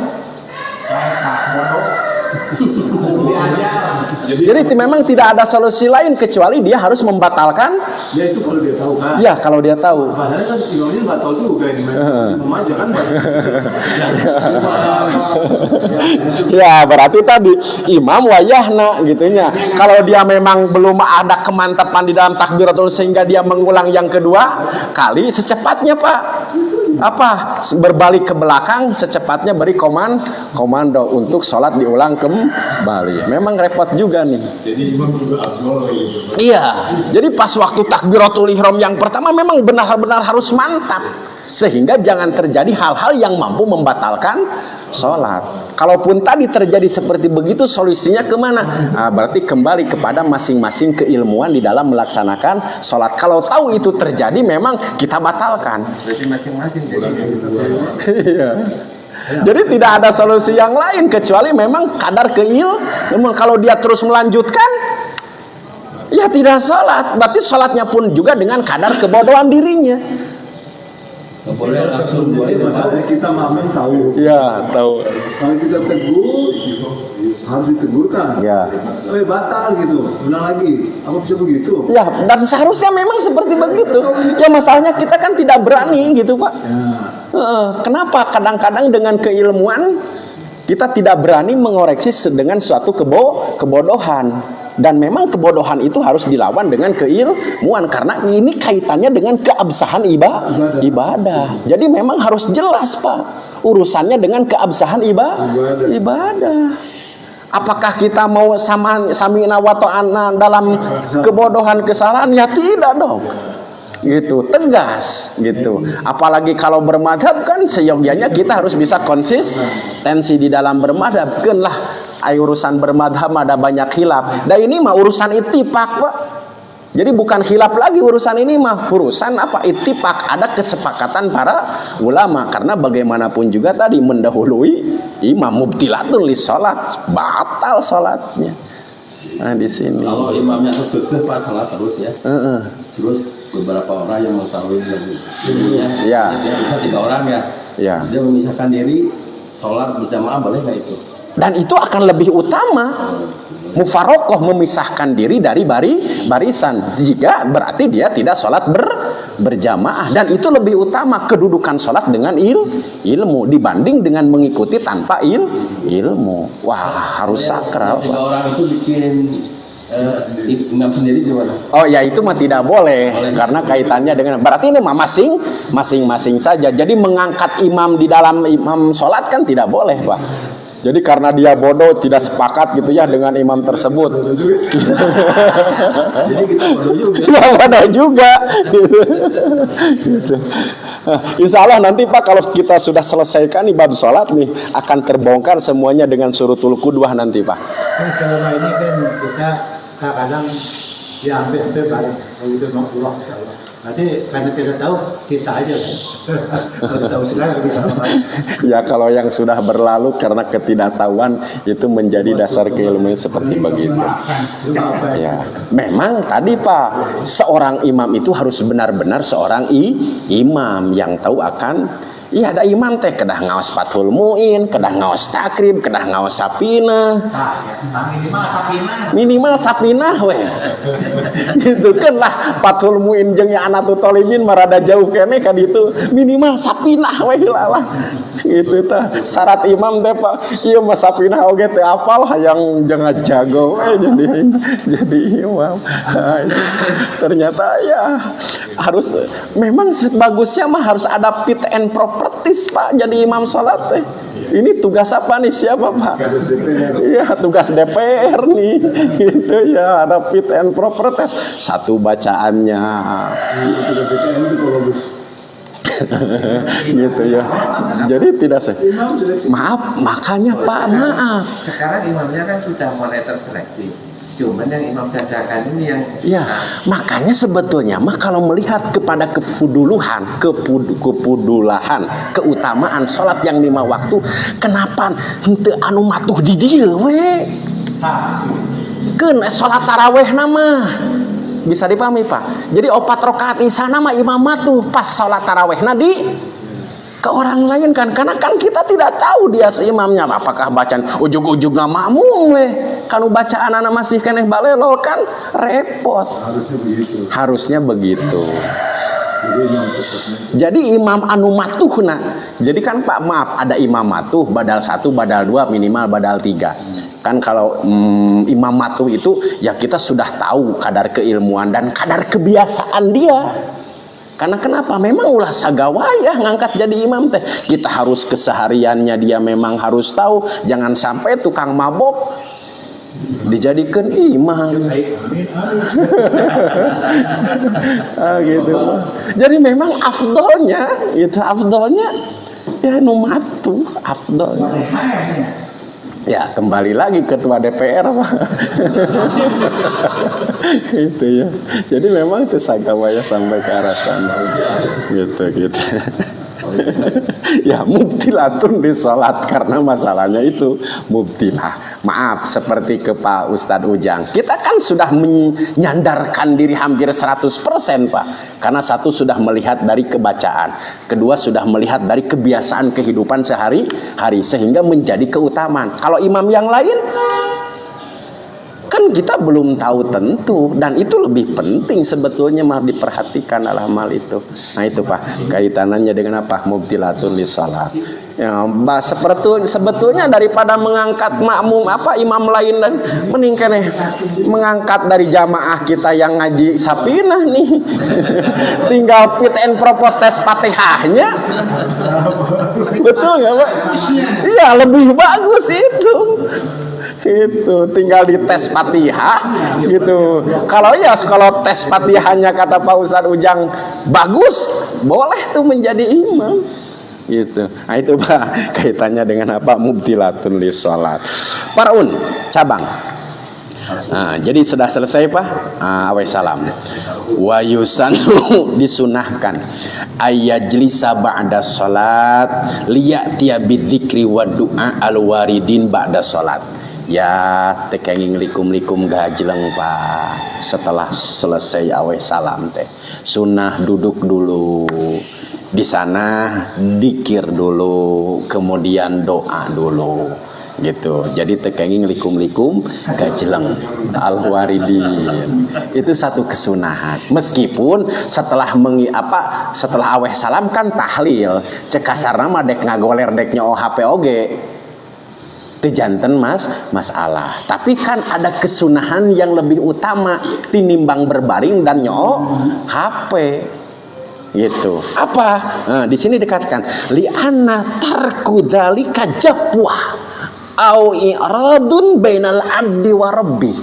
Jadi memang tidak ada solusi lain kecuali dia harus membatalkan. Ya itu kalau dia tahu kan. Ya kalau dia tahu. Masalahnya kan imamnya batal juga ini. Memaja kan. Ya berarti tadi imam wayahna gitunya. Kalau dia memang belum ada kemantapan di dalam takbiratul sehingga dia mengulang yang kedua kali, secepatnya Pak berbalik ke belakang, secepatnya beri komando untuk sholat diulang kembali. Memang repot juga nih. Jadi imam juga abdul gitu. Iya. Jadi pas waktu takbiratul ihram yang pertama memang benar-benar harus mantap, sehingga jangan terjadi hal-hal yang mampu membatalkan sholat. Kalaupun tadi terjadi seperti begitu, solusinya kemana? Berarti kembali kepada masing-masing keilmuan di dalam melaksanakan sholat. Kalau tahu itu terjadi, memang kita batalkan. Berarti masing-masing jadi. Iya. Jadi tidak ada solusi yang lain kecuali memang kadar keilmuan. Kalau dia terus melanjutkan, ya tidak sholat. Berarti sholatnya pun juga dengan kadar kebodohan dirinya. Boleh langsung masalahnya kita makmum tahu. Ya tahu. Kalau kita tegur harus ditegurkan. Ya. Batal gitu. Ulang lagi. Apa bisa begitu? Ya dan seharusnya memang seperti begitu. Ya masalahnya kita kan tidak berani gitu Pak. Ya. Kenapa kadang-kadang dengan keilmuan kita tidak berani mengoreksi dengan suatu kebodohan. Dan memang kebodohan itu harus dilawan dengan keilmuan, karena ini kaitannya dengan keabsahan ibadah. Jadi memang harus jelas Pak urusannya dengan keabsahan ibadah. Apakah kita mau samina wa ta'ana dalam kebodohan kesalahan? Ya tidak dong. Gitu, tegas gitu. Apalagi kalau bermadhab kan seyogyanya kita harus bisa konsistensi di dalam bermadhab. Lah urusan bermadhab ada banyak khilaf. Dan ini mah urusan ittifaq Pak. Jadi bukan khilaf lagi urusan ini mah, urusan ittifaq, ada kesepakatan para ulama. Karena bagaimanapun juga tadi mendahului imam mubtilatun lis sholat, batal sholatnya. Nah di sini. Kalau imamnya tertutup pas salat terus ya. Terus beberapa orang yang mengetahui ya. Dia bisa 3 orang ya. Ya. Dia memisahkan diri sholat berjamaah, boleh nggak itu? Dan itu akan lebih utama mufarokoh, memisahkan diri dari barisan, jika berarti dia tidak sholat berjamaah. Dan itu lebih utama kedudukan sholat dengan ilmu dibanding dengan mengikuti tanpa ilmu. Wah harus sakral. 3 orang itu bikin Imam sendiri gimana? Oh ya itu mah tidak boleh karena kaitannya dengan berarti ini mah masing-masing saja. Jadi mengangkat imam di dalam imam sholat kan tidak boleh Pak. Jadi karena dia bodoh tidak sepakat gitu ya dengan imam tersebut. Jadi kita bodoh juga. Ya bodoh juga. Gitu. Insya Allah nanti Pak kalau kita sudah selesaikan nih bab sholat nih akan terbongkar semuanya dengan surutul qudwah nanti Pak. Kan selama ini kan kita kadang ya hampir bareng begitu makhluk Allah. Nanti karena tidak tahu sisa aja kan. Kalau tahu sekarang lebih tahu. Ya kalau yang sudah berlalu karena ketidaktahuan itu menjadi dasar keilmuan seperti begitu. Ya, memang tadi Pak, seorang imam itu harus benar-benar seorang imam yang tahu akan. Iya ada imam teh kedah ngaos Fathul Muin, kedah ngaos takrib, kedah ngaos sapina. Minimal sapina we. Gitu kan lah Fathul Muin jeung ya Anatu Tolibin marada jauh kene ka ditu. Minimal sapina we lah. Gitu tah. Syarat imam teh Pak, ieu mah sapina oge teh apal hayang jangan jago we jadi imam. Ternyata ya harus memang sebagusnya mah harus ada fit and properties Pak jadi imam sholat teh. Ini tugas apa nih siapa Pak? Iya tugas DPR nih gitu ya ada fit and properties satu bacaannya gitu ya. Jadi tidak maaf makanya Pak maaf. Sekarang imamnya kan sudah monitor selektif. Cuman yang imam dadakan ini yang ya, makanya sebetulnya mah kalau melihat kepada kepudulahan, keutamaan sholat yang 5 waktu, kenapa henteu anu matuh di dieu we? Keun sholat tarawih nama bisa dipahami Pak. Jadi 4 rakaat isya nama imam matuh pas sholat tarawihna di ke orang lain kan karena kan kita tidak tahu dia seimamnya apakah bacaan ujug-ujugna makmum we kanu bacaan anak masih keneh balelol kan repot harusnya begitu jadi imam anu matuhna jadi kan Pak maaf ada imam matuh badal 1 badal 2 minimal badal 3 kan kalau imam matuh itu ya kita sudah tahu kadar keilmuan dan kadar kebiasaan dia. Karena kenapa? Memang ulah sagawayah ngangkat jadi imam teh. Kita harus kesehariannya dia memang harus tahu. Jangan sampai tukang mabok dijadikan imam. Gitu. Jadi memang afdolnya, itu afdolnya ya numatu afdolnya. Ya kembali lagi ketua DPR Pak. Itu ya. Jadi memang itu sagawaya sampai ke arah sana. Gitu. Ya mubtilatun di sholat karena masalahnya itu mubtilah. Maaf seperti ke Pak Ustadz Ujang. Kita kan sudah menyandarkan diri hampir 100% Pak. Karena satu sudah melihat dari kebacaan, kedua sudah melihat dari kebiasaan kehidupan sehari-hari sehingga menjadi keutamaan. Kalau imam yang lain kan kita belum tahu tentu dan itu lebih penting sebetulnya mah diperhatikan dalam hal itu. Nah itu Pak kaitannya dengan apa mubtilatun li salat. Ya, sebetulnya daripada mengangkat makmum apa imam lain dan mending keneh mengangkat dari jamaah kita yang ngaji sapinah nih. Tinggal fit and proper tes Fatihahnya. Betul enggak Pak? Iya lebih bagus itu. Itu tinggal di tes Fatihah gitu. Kalau tes Fatihahnya kata Pak Ustadz Ujang bagus, boleh tuh menjadi imam. Gitu. Nah itu Pak kaitannya dengan apa mubtilatun li sholat. Paraun cabang. Nah, jadi sudah selesai Pak. Awe salam. Wa yusanu disunahkan ayajlisa ba'da sholat liya'tiya bidzikri wa du'a al-waridin ba'da sholat. Ya tekenging likum-likum gajleng Pak. Setelah selesai awe salam teh sunnah duduk dulu. Di sana dikir dulu, kemudian doa dulu. Gitu. Jadi tekenging likum-likum gajleng al-waridin. Itu satu kesunahan. Meskipun setelah setelah aweh salam kan tahlil. Cek kasarna mah dek ngagoler dek nyo HP oge. Tejanten masalah. Tapi kan ada kesunahan yang lebih utama tinimbang berbaring dan HP. Gitu. Apa? Nah, di sini dikatakan li'anna tarku dzalika jafwah au i'radun bainal abdi wa rabbi.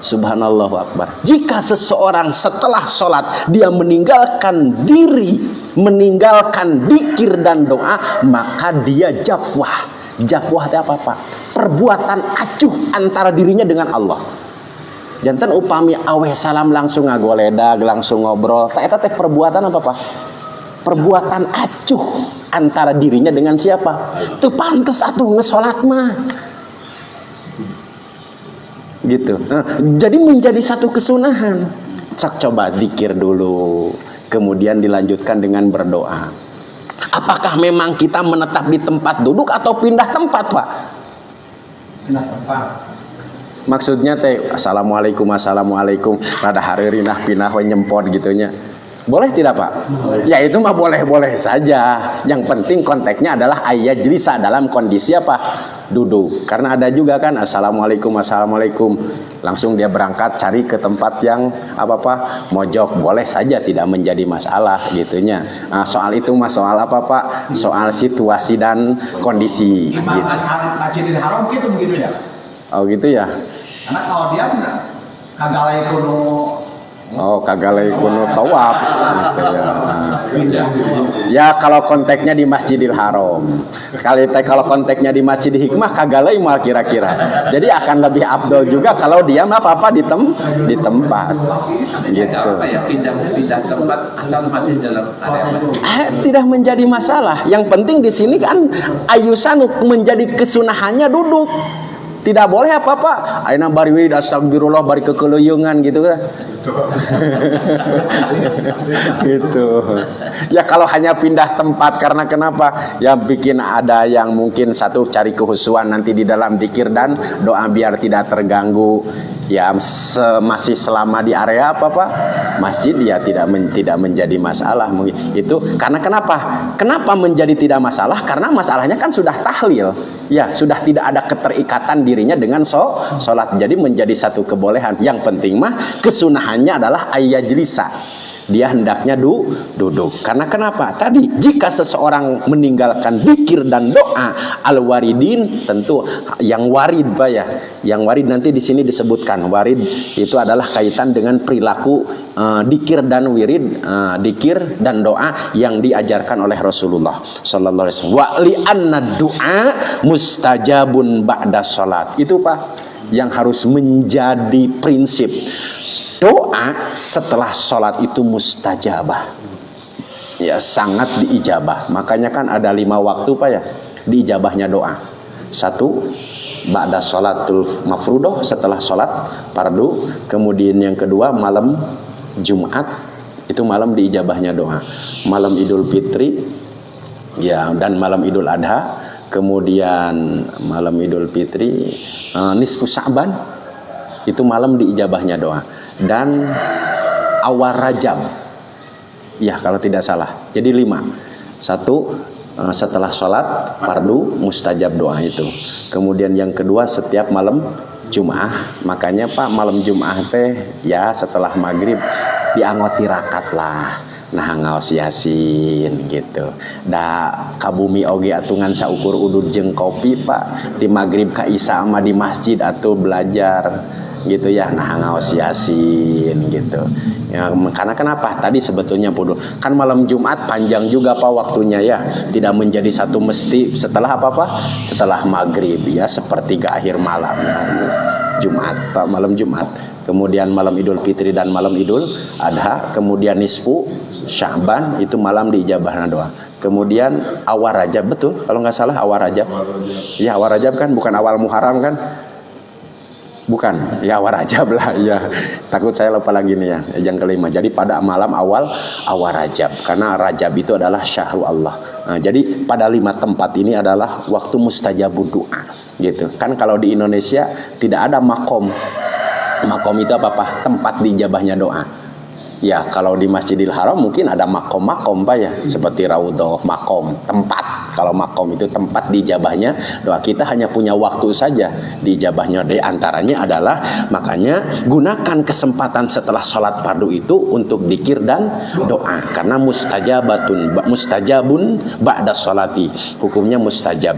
Subhanallahu akbar. Jika seseorang setelah sholat dia meninggalkan diri, meninggalkan dzikir dan doa, maka dia jafwah. Jafwah itu apa? Perbuatan acuh antara dirinya dengan Allah. Jantan upami aweh salam langsung ngagoledag, langsung ngobrol. Tak eta teh perbuatan apa, Pak? Perbuatan acuh antara dirinya dengan siapa? Tuh pantes atuh ngesolat mah. Gitu. Nah, jadi menjadi satu kesunahan. Cak coba dzikir dulu, kemudian dilanjutkan dengan berdoa. Apakah memang kita menetap di tempat duduk atau pindah tempat, Pak? Pindah tempat. Maksudnya teh assalamualaikum rada hareunah pinah we nyempot gitunya. Boleh tidak, Pak? Ya itu mah boleh-boleh saja. Yang penting konteksnya adalah ayat jelisa dalam kondisi apa? Duduk. Karena ada juga kan assalamualaikum langsung dia berangkat cari ke tempat yang apa mojok. Boleh saja, tidak menjadi masalah gitunya. Nah, soal itu mah soal apa, Pak? Soal situasi dan kondisi. Imam Gitu. Masjidil Haram gitu begitu ya. Oh gitu ya. Karena kalau dia kagalai kuno Kagalai kuno tawaf. Ya kalau konteksnya di Masjidil Haram. Kalau konteksnya di Masjidil Hikmah kagalai mal kira-kira. Jadi akan lebih abdol juga kalau dia apa di tempat. Gitu. Apa ya pindah tempat asal masih dalam area. Tidak menjadi masalah. Yang penting di sini kan ayusan menjadi kesunahannya duduk. Tidak boleh apa-apa. Aina bari wirid astagfirullah bari kekeleuyeungan gitu kan. Gitu. Ya kalau hanya pindah tempat karena kenapa? Ya bikin ada yang mungkin satu cari kehusuan nanti di dalam dzikir dan doa biar tidak terganggu. Ya masih selama di area apa masjid ya tidak menjadi masalah mungkin. Itu karena kenapa? Kenapa menjadi tidak masalah? Karena masalahnya kan sudah tahlil. Ya, sudah tidak ada keterikatan dirinya dengan sholat. Jadi menjadi satu kebolehan. Yang penting mah kesunahannya adalah ayyajlisa. Dia hendaknya duduk. Karena kenapa? Tadi jika seseorang meninggalkan dzikir dan doa al-waridin, tentu yang warid Pak ya. Yang warid nanti di sini disebutkan. Warid itu adalah kaitan dengan perilaku dzikir dan wirid, dzikir dan doa yang diajarkan oleh Rasulullah sallallahu alaihi wasallam. Wa li anna du'a mustajabun ba'da salat. Itu Pak yang harus menjadi prinsip. Doa setelah sholat itu mustajabah. Ya sangat diijabah. Makanya kan ada 5 waktu Pak ya diijabahnya doa. 1 ba'da sholatul mafrudoh, setelah sholat fardu. Kemudian yang kedua malam Jumat, itu malam diijabahnya doa. Malam Idul Fitri ya, dan malam Idul Adha. Kemudian malam Idul Fitri nisfu Sya'ban, itu malam diijabahnya doa. Dan awal Rajab ya kalau tidak salah. Jadi 5. 1 setelah sholat fardu mustajab doa itu. Kemudian yang kedua setiap malam Jum'ah. Makanya Pak malam Jum'ah teh ya setelah maghrib dianggot tirakat lah. Nah ngaos yasin gitu. Da kabumi oge atungan saukur udud jeung kopi Pak. Di maghrib ka isya mah di masjid atuh belajar gitu ya. Nah ngaos yasin gitu ya. Karena kenapa tadi sebetulnya bodoh kan malam Jumat panjang juga Pak waktunya ya, tidak menjadi satu mesti setelah apa setelah maghrib ya, sepertiga akhir malam Jumat Pak, malam Jumat. Kemudian malam Idul Fitri dan malam Idul Adha. Kemudian nisfu Sya'ban itu malam diijabahna doa. Kemudian awal Rajab, betul kalau nggak salah awal Rajab ya, awal Rajab kan bukan awal Muharram kan. Bukan, ya awal Rajab lah ya. Takut saya lupa lagi nih ya. Yang kelima. Jadi pada malam awal Rajab, karena Rajab itu adalah syahrul Allah. Nah, jadi pada 5 tempat ini adalah waktu mustajabud doa gitu. Kan kalau di Indonesia tidak ada makom. Makom itu apa? Tempat diijabahnya doa. Ya, kalau di Masjidil Haram mungkin ada makom-makom Pak ya, seperti raudhah, makom, tempat Kalau makom itu tempat dijabahnya doa, kita hanya punya waktu saja dijabahnya. Di antaranya adalah, makanya gunakan kesempatan setelah sholat fardu itu untuk dzikir dan doa, karena mustajabun ba'da sholati, hukumnya mustajab.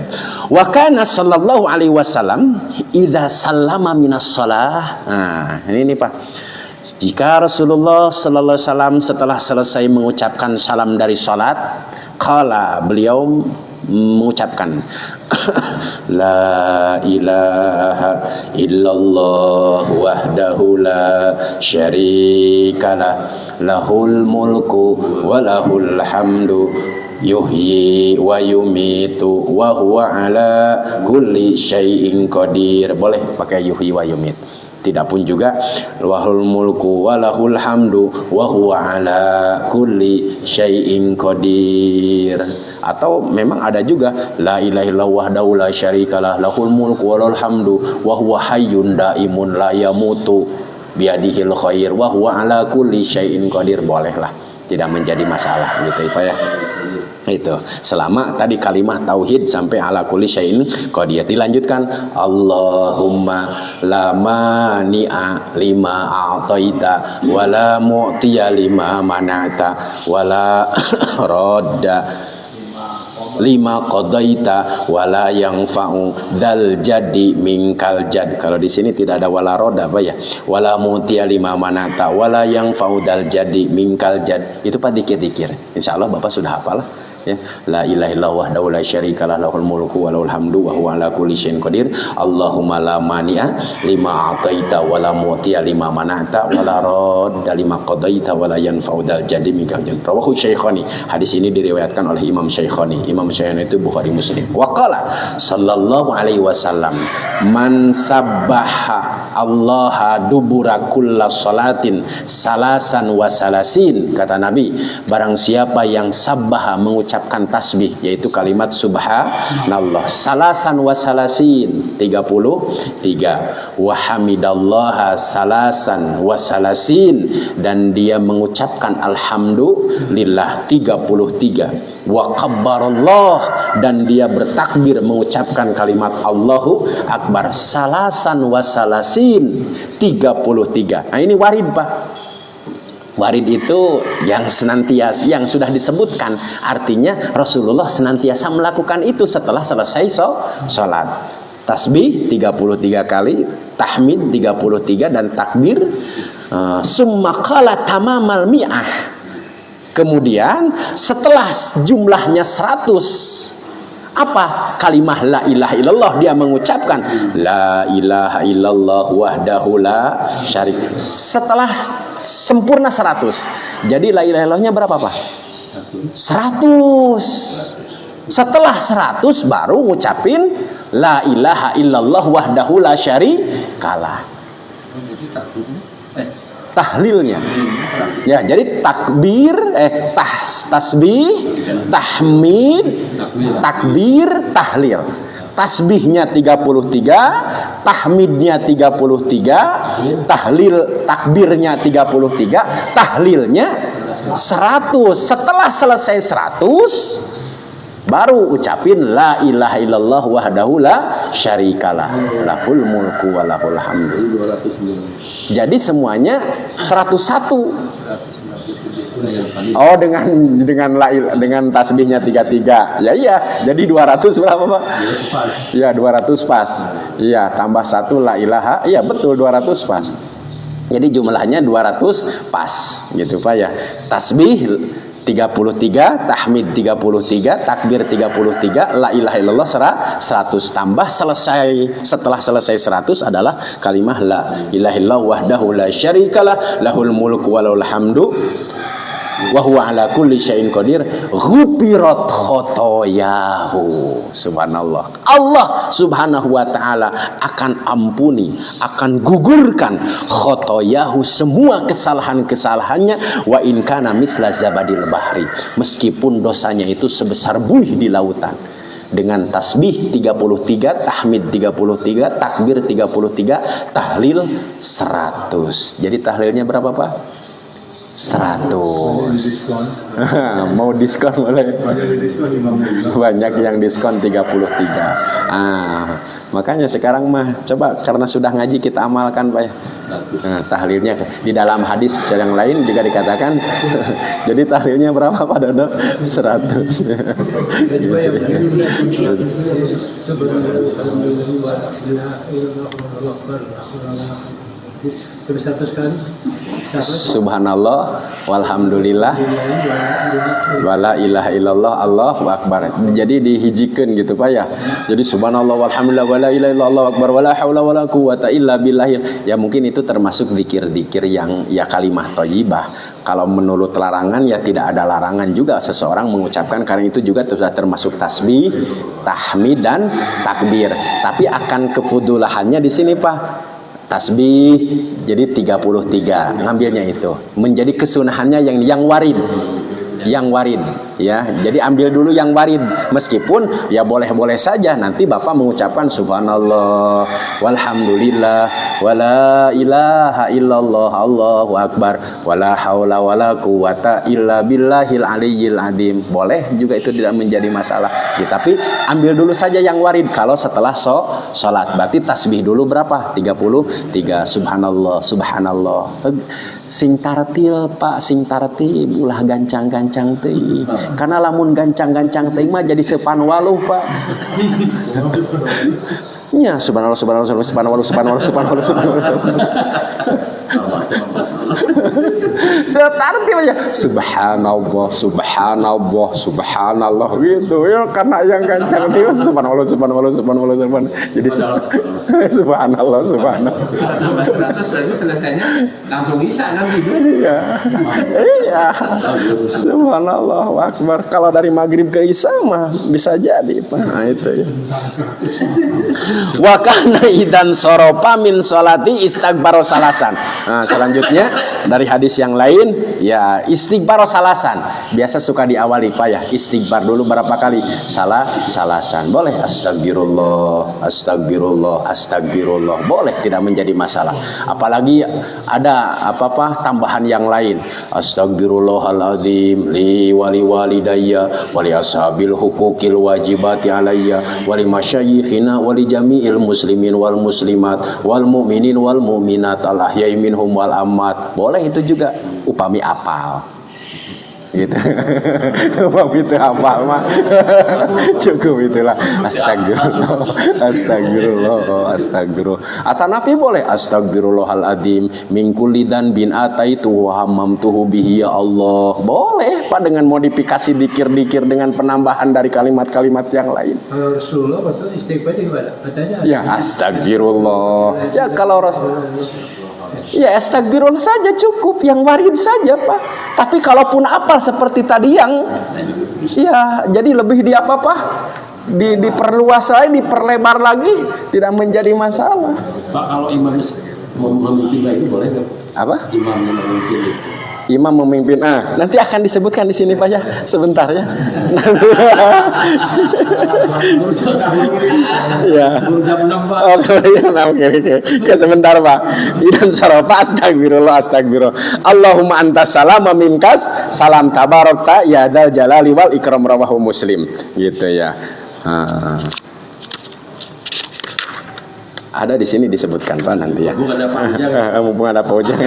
Wa kana sallallahu alaihi wasallam idza sallama minas shalah. Nah, ini Pak. Jika Rasulullah sallallahu alaihi wasallam setelah selesai mengucapkan salam dari salat, qala, beliau mengucapkan la ilaha illallah wahdahu la syarikalah, lahul mulku wa lahul hamdu yuhyi wa yumitu wa huwa ala kulli syai'in qadir. Boleh pakai yuhyi wa yumit. Tidak pun juga lahul mulku wa lahul hamdu wa huwa ala kulli syai'in qadir. Atau memang ada juga la ilaha illallah wahdahu la syarikalah, lahul mulku wa lahul hamdu wa huwa hayyun daimun la yamutu biadihil khair wa huwa ala kulli syai'in qadir. Bolehlah, tidak menjadi masalah gitu Pak ya. Itu selama tadi kalimat tauhid sampai ala kulli syai'in qadir. Dilanjutkan Allahumma la mani'a lima a'taita wa la mu'tiya lima mana'ta wa la radda lima qadaita wala yanfa'u dzal jaddi minkal jad. Kalau di sini tidak ada wala roda apa ya? Wala mutiya lima manata wala yanfa'u dzal jaddi minkal jad. Itu Pak dikir-dikir. Insyaallah Bapak sudah hafal ya. La ilaha illallah wahdahu la syarikalah, lahul mulku wa lahul hamdu wa huwa ala kulli syai'in qadir. Allahumma la mani'a lima a'taita wa la mu'tiya lima mana'ta wa la radda lima qadaita wa la yanfa'u dzal jaddi minkal jad. Rawahu Syaikhani. Hadis ini diriwayatkan oleh Imam Syaikhani. Imam Syaikhani itu Bukhari Muslim. Wa qala sallallahu alaihi wasallam, man sabbaha Allah dubura kulla salatin salasan wa salasin. Kata Nabi, barang siapa yang sabbaha, mengucapkan tasbih, yaitu kalimat subhanallah, salasan wa salasin 33, wa hamidallaha salasan wa salasin, dan dia mengucapkan alhamdulillah 33, wa kabbarallah, dan dia bertakbir mengucapkan kalimat Allahu Akbar salasan wa salasin 33. Nah ini warid Pak. Warid itu yang senantiasa, yang sudah disebutkan, artinya Rasulullah senantiasa melakukan itu setelah selesai sholat. Tasbih 33 kali, tahmid 33, dan takbir. Summa qala tamamal mi'ah. Kemudian setelah jumlahnya 100, apa? Kalimah la ilaha illallah, dia mengucapkan la ilaha illallah wahdahu la syarik. Setelah sempurna 100, jadi la ilaha illallahnya berapa Pak? 100. Setelah 100 baru ngucapin la ilaha illallah wahdahu la syarikalah. Tahlilnya ya, jadi takbir tasbih, tahmid, takbir, tahlil. Tasbihnya 33, tahmidnya 33, takbirnya 33, tahlilnya 100. Setelah selesai 100 baru ucapin la ilaha illallah wahdahu la syarikalah, lahul mulku wa lahul hamdu. Jadi semuanya 101. Oh, dengan tasbihnya 33. Ya iya, jadi 200 berapa Pak? Iya, 200 pas. Iya, tambah 1 la ilaha. Iya, betul 200 pas. Jadi jumlahnya 200 pas gitu Pak ya. Tasbih 33, tahmid 33, takbir 33, la ilaha illallah 100, tambah setelah selesai 100 adalah kalimah la ilaha illallah wahdahu la syarikalah, lahul mulku wa lahul hamdu wa huwa ala kulli syai'in qadir, ghufirat khotoyahu. Subhanallah. Allah Subhanahu wa taala akan ampuni, akan gugurkan khotoyahu, semua kesalahan-kesalahannya, wa in kana misla zabadil bahri, meskipun dosanya itu sebesar buih di lautan. Dengan tasbih 33, tahmid 33, takbir 33, tahlil 100. Jadi tahlilnya berapa Pak? 100. Mau diskon boleh. Banyak yang diskon 33. Makanya sekarang mah coba karena sudah ngaji kita amalkan Pak ya. Tahlilnya di dalam hadis yang lain juga dikatakan. Jadi tahlilnya berapa Pak Dodo? 100. Subhanallah walhamdulillah wala ilaha illallah Allahu akbar. Jadi dihijikeun gitu Pak ya. Jadi subhanallah walhamdulillah wala ilaha illallah Allahu akbar wala haula wala quwata illa billah. Ya mungkin itu termasuk zikir-zikir yang ya kalimah thayyibah. Kalau menurut larangan ya tidak ada larangan juga seseorang mengucapkan, karena itu juga sudah termasuk tasbih, tahmid dan takbir. Tapi akan kefudulahannya di sini Pak. Tasbih jadi 33 ngambilnya itu menjadi kesunahannya yang warid ya. Jadi ambil dulu yang warid, meskipun ya boleh-boleh saja nanti Bapak mengucapkan subhanallah walhamdulillah wala ilaha illallah Allahu akbar wala haula wala quwata illa billahil aliyyil azim. Boleh juga, itu tidak menjadi masalah ya, tapi ambil dulu saja yang warid. Kalau setelah sholat berarti tasbih dulu berapa? 33. Subhanallah subhanallah. Sing tartil Pak, sing tartil ulah gancang-gancang teh. Karena lamun gancang-gancang teh mah jadi sepanwaluh Pak. Ya subhanallah subhanallah subhanallah subhanallah subhanallah subhanallah. Tartil aja subhanallah subhanallah subhanallah gitu ya, karena yang gancang teh subhanallah subhanallah subhanallah subhanallah. Jadi subhanallah subhanallah. Berarti selesainya langsung bisa nanti. Iya. Subhanallah akbar. Kalau dari maghrib ke isya mah bisa jadi Pak. Nah itu ya. Wa kana idan soropa min sholati istighfar salasan. Nah, selanjutnya dari hadis yang lain ya istighfar salasan. Biasa suka diawali Pak ya, istighfar dulu berapa kali? Salasan. Boleh astagfirullah, astagfirullah, astagfirullah. Boleh, tidak menjadi masalah. Apalagi ada apa-apa tambahan yang lain. Astagfirullahaladzim li wali walidayya wali ashabil hukukil wajibati alayya wali masyayikhina wali jami'il muslimin wal muslimat wal mu'minin wal mu'minat al ahya'i minhum wal ammat. Boleh itu juga upami apal gitu. Upami itu apal mah cukup itulah astagfirullah astagfirullah astagfirullah. Atau nabi boleh astagfirullahaladzim min kulli dzanbin ataitu wa hammamtuhu bihi ya Allah. Boleh Pak, dengan modifikasi dikir-dikir dengan penambahan dari kalimat-kalimat yang lain. Kalau Rasulullah betul istighfar gimana? Katanya ya astagfirullah. Ya kalau ya astagfirullah saja cukup, yang warid saja Pak. Tapi kalaupun apal seperti tadi yang ya jadi lebih di apa-apa? Diperluas lagi, diperlebar lagi, tidak menjadi masalah. Pak, kalau imam memimpin itu boleh nggak? Apa? Imamnya memimpin itu. Imam memimpin. Nanti akan disebutkan di sini Pak ya, sebentar ya. Ya. Oke, sebentar Pak. Idan sarofa astagfirullah astagfirullah. Allahumma antas salam wa minkas salam tabarakta ya dzal jalali wal ikram rawahu Muslim. Gitu ya. Ada di sini disebutkan Pak nanti ya. Mumpung ada paujang.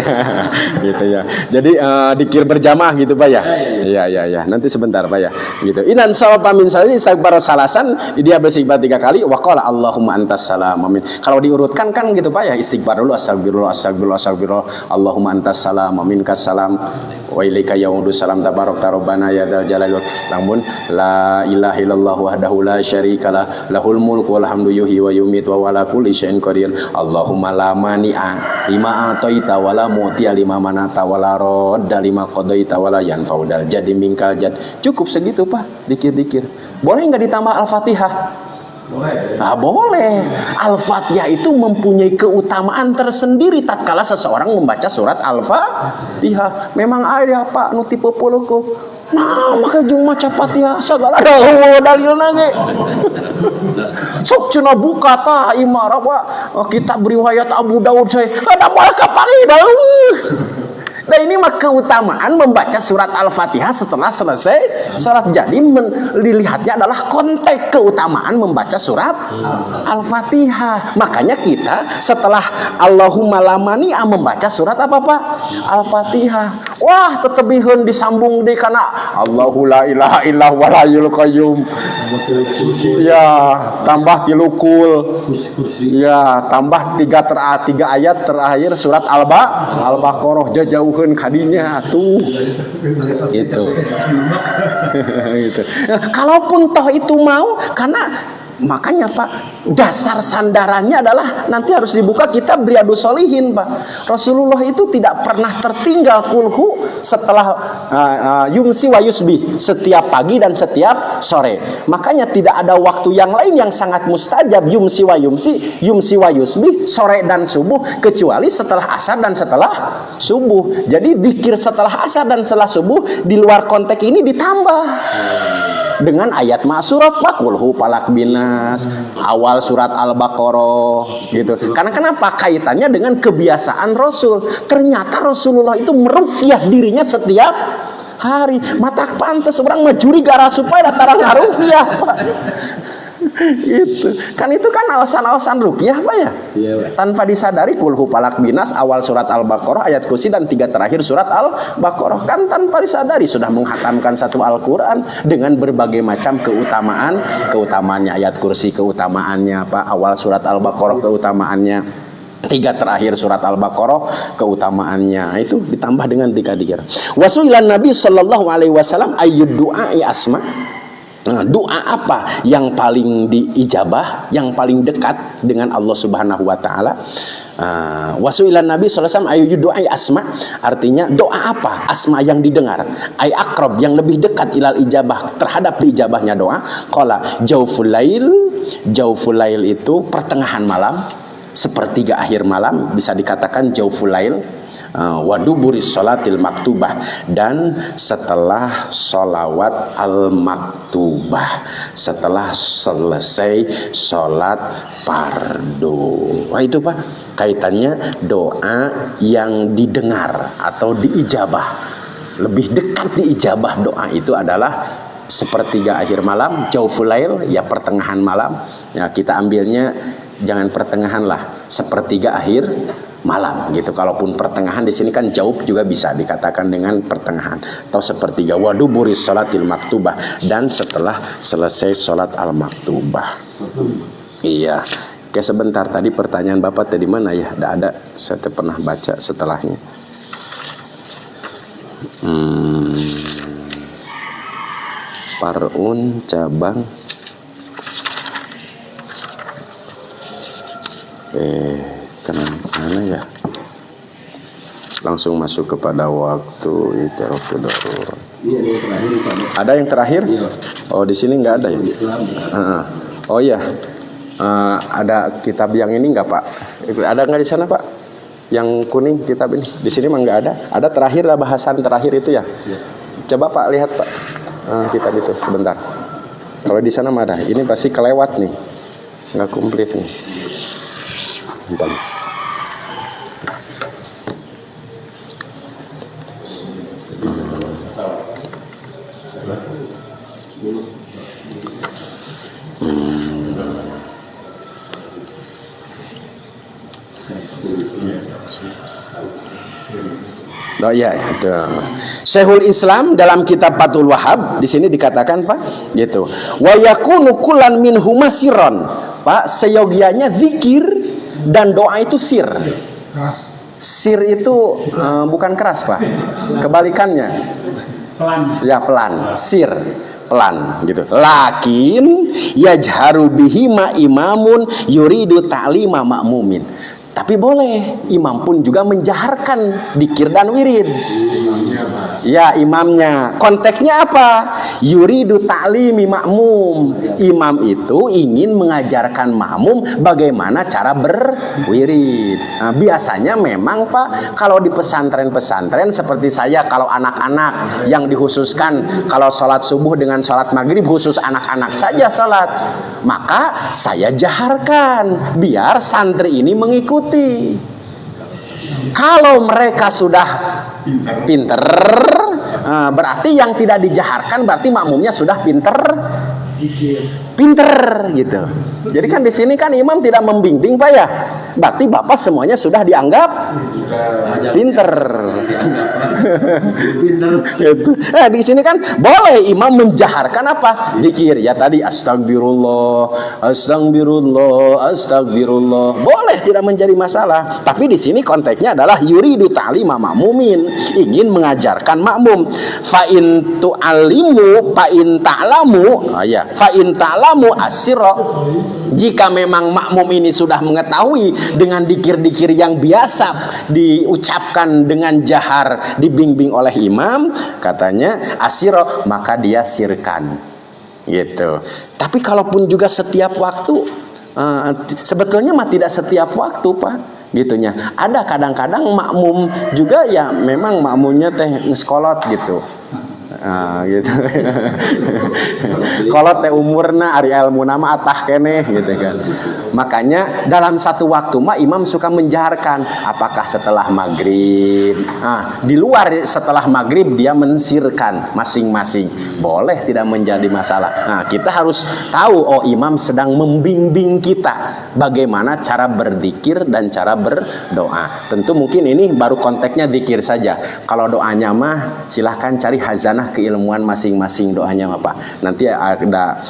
Gitu ya. Jadi dikir berjamaah gitu Pak ya. Iya. Nanti sebentar Pak ya. Gitu. Inan sawaba min salati istighfar salasan, dia beristighfar 3 kali wa qala Allahumma antas salam amin. Kalau diurutkan kan gitu Pak ya. Istighfar dulu astagfirullah astagfirullah astagfirullah. Allahumma antas salam amin kas salam wa ilaika yaudu salam tabarak rabbana ya dzal jalali lamun la ilaha illallah wahdahu la syarikalah lahul mulku wal hamdu yuhyi wa yumiitu wa ala kulli syai'in qadir. Allahumma la mani'a lima ataita wala mu'tiya lima manata wala radda lima qadaita wala yanfa'u dal jadi mingkal jad. Cukup segitu Pak, dikir-dikir. Boleh enggak ditambah Al-Fatihah? Boleh. Al-Fatihah itu mempunyai keutamaan tersendiri tatkala seseorang membaca surat Al-Fatihah. Memang ada Pak nu tipe puluhku. Nah, maka jeung maca Fatihah sagala dalilna ge. Sok cenah buka tah imar apa kitab riwayat Abu Daud saya. Ada malah kapangideuh. Nah ini mah keutamaan membaca surat Al-Fatihah setelah selesai salat. Jadi dilihatnya adalah konteks keutamaan membaca surat Al-Fatihah. Makanya kita setelah Allahumma lamani membaca surat apa Pak? Al-Fatihah. Wah tetebiheun disambung di kana Allahu la ilaha illa huwal hayyul qayyum. Ya tambah tilukul. Ya tambah 3 ayat terakhir surat Al-Baqarah jauhin kadinya tuh itu. Gitu. Nah, kalaupun toh itu mau, karena makanya Pak, dasar sandarannya adalah nanti harus dibuka kitab Riyadhus Shalihin Pak. Rasulullah itu tidak pernah tertinggal kulhu setelah yumsi wa yusbih, setiap pagi dan setiap sore. Makanya tidak ada waktu yang lain yang sangat mustajab yumsi wa yusbih, sore dan subuh, kecuali setelah asar dan setelah subuh. Jadi dzikir setelah asar dan setelah subuh di luar konteks ini ditambah dengan ayat ma'surat kulhu palak binas, awal surat Al-Baqarah gitu. Karena kenapa? Kaitannya dengan kebiasaan Rasul. Ternyata Rasulullah itu meruqyah dirinya setiap hari. Mata pantas orang majuri gara supaya datang ngaruqyah Pak. Gitu. Kan itu kan alasan-alasan ruqyah Pak ya? Iya, Pak. Tanpa disadari kulhu palak binas, awal surat Al-Baqarah, ayat kursi dan 3 terakhir surat Al-Baqarah. Kan tanpa disadari sudah menghatamkan satu Al-Quran dengan berbagai macam keutamaannya, ayat kursi keutamaannya Pak, awal surat Al-Baqarah keutamaannya, 3 terakhir surat Al-Baqarah keutamaannya, itu ditambah dengan 3. Wasuilan Nabi sallallahu alaihi wasallam ayyud du'ai asma. Nah, doa apa yang paling diijabah, yang paling dekat dengan Allah Subhanahu wa taala? Wasuilan Nabi sallallahu alaihi wasallam ayyud du'ai asma, artinya doa apa asma yang didengar, ay aqrab yang lebih dekat ilal ijabah, terhadap diijabahnya doa. Qala jauful lail itu pertengahan malam, sepertiga akhir malam, bisa dikatakan jauful lail. Waduburis sholatil maktubah, dan setelah sholawat al-maktubah, setelah selesai sholat fardu. Wah itu Pak, kaitannya doa yang didengar atau diijabah, lebih dekat diijabah doa itu adalah sepertiga akhir malam, jauful lail, ya pertengahan malam. Ya kita ambilnya jangan pertengahan lah, sepertiga akhir malam gitu. Kalaupun pertengahan di sini kan jauh juga bisa dikatakan dengan pertengahan atau sepertiga. Waduburis sholatil maktubah, dan setelah selesai sholat al-maktubah. Iya. Oke sebentar, tadi pertanyaan Bapak tadi mana ya? Tidak ada, saya pernah baca setelahnya. Parun cabang mana ya? Langsung masuk kepada waktu itiraful darurat. Ada yang terakhir? Oh di sini nggak ada ya? Oh iya, ada kitab yang ini nggak Pak? Ada nggak di sana Pak? Yang kuning kitab ini? Di sini mah nggak ada. Ada terakhir lah, bahasan terakhir itu ya. Coba Pak lihat Pak, kitab itu sebentar. Kalau di sana mah ada. Ini pasti kelewat nih, nggak komplit nih. Bentar. Oh iya, itu. Syekhul Islam dalam kitab Fathul Wahhab di sini dikatakan Pak, gitu. Wa yakunu kullan minhuma sirron. Pak, seyogianya zikir dan doa itu sir. Sir itu bukan keras Pak, kebalikannya pelan. Ya pelan, sir pelan gitu. Lakin yajharu bihi ma imamun yuridu ta'lima ma'mumin. Tapi boleh imam pun juga menjaharkan dikir dan wirid. Ya imamnya. Konteksnya apa? Yuridu ta'limi ma'mum. Imam itu ingin mengajarkan makmum bagaimana cara berwirid. Nah, biasanya memang Pak, kalau di pesantren-pesantren seperti saya, kalau anak-anak yang dikhususkan, kalau sholat subuh dengan sholat maghrib khusus anak-anak saja sholat, maka saya jaharkan biar santri ini mengikuti. Kalau mereka sudah pinter, berarti yang tidak dijaharkan berarti makmumnya sudah pinter gitu. Jadi kan di sini kan imam tidak membimbing Pak ya. Berarti Bapak semuanya sudah dianggap pinter. Gitu. Di sini kan boleh imam menjaharkan apa? Zikir ya tadi astagfirullah, astagfirullah, astagfirullah. Boleh, tidak menjadi masalah. Tapi di sini konteksnya adalah yuridu ta'lima makmumin, ingin mengajarkan makmum. Fa in tu'allimu fa in ta'lamu, fa in ta'lamu asirra. Jika memang makmum ini sudah mengetahui dengan dikir-dikir yang biasa diucapkan dengan jahar dibimbing oleh imam, katanya asirra, maka dia sirkan gitu. Tapi kalaupun juga setiap waktu, sebetulnya mah tidak setiap waktu Pak gitunya. Ada kadang-kadang makmum juga ya memang makmumnya teh ngeskolot gitu. Gitu. Kolot teh umurna ari ilmu nama atah keneh gitu kan. Makanya dalam satu waktu mah imam suka menjaharkan, apakah setelah maghrib, di luar setelah maghrib dia mensirkan masing-masing, boleh, tidak menjadi masalah. Kita harus tahu, oh imam sedang membimbing kita bagaimana cara berzikir dan cara berdoa. Tentu mungkin ini baru konteksnya zikir saja. Kalau doanya mah silahkan cari hazanah keilmuan masing-masing doanya apa. Nanti ada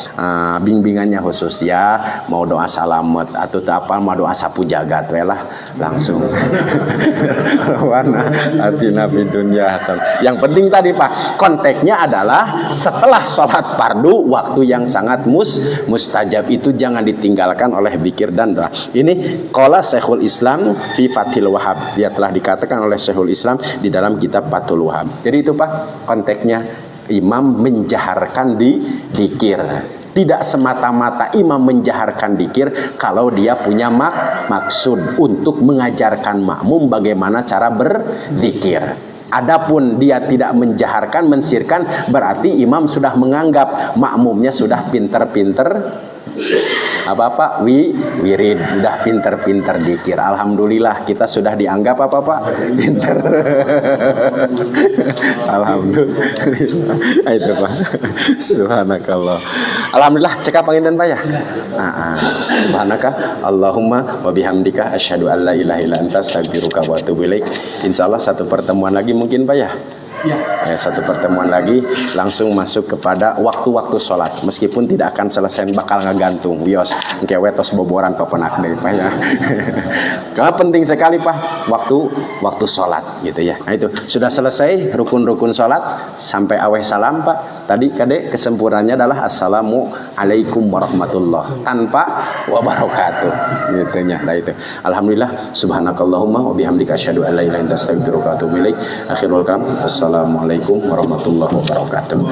bimbingannya khusus ya, mau doa salamet atau apa, mau doa sapu jagat lah langsung. Warna atina fid dunya hasan. Yang penting tadi Pak, konteksnya adalah setelah sholat fardu waktu yang sangat mustajab itu jangan ditinggalkan oleh zikir dan doa. Ini qala Syekhul Islam fi Fathil Wahhab. Dia telah dikatakan oleh Syekhul Islam di dalam kitab Fathul Wahhab. Jadi itu Pak konteksnya, imam menjaharkan di zikir. Tidak semata-mata imam menjaharkan zikir kalau dia punya maksud untuk mengajarkan makmum bagaimana cara berzikir. Adapun dia tidak menjaharkan, mensirkan, berarti imam sudah menganggap makmumnya sudah pinter-pinter apa wirid, udah pinter-pinter zikir. Alhamdulillah kita sudah dianggap apa Pak? Pinter. Alhamdulillah. Itu Pak. Subhanakallah. Alhamdulillah, cekap panginten Pak ya. Subhanaka Allahumma wa bihamdika asyhadu an la ilaha illa anta astaghfiruka wa atubu ilaik. Insyaallah satu pertemuan lagi mungkin Pak ya. Satu pertemuan lagi langsung masuk kepada waktu-waktu sholat, meskipun tidak akan selesai bakal ngegantung wios engke wetos boboran pepenak deui Pak ya. Karena penting sekali Pak waktu sholat gitu ya. Nah itu sudah selesai rukun-rukun sholat sampai aweh salam Pak. Tadi kade kesempurnanya adalah assalamualaikum warahmatullah tanpa wabarakatuh gitu nya. Nah itu alhamdulillah, subhanakallahumma wa bihamdika asyhadu an la ilaha illa anta astaghfiruka wa atubu ilaik. Akhirul kalam, assalamualaikum warahmatullahi wabarakatuh.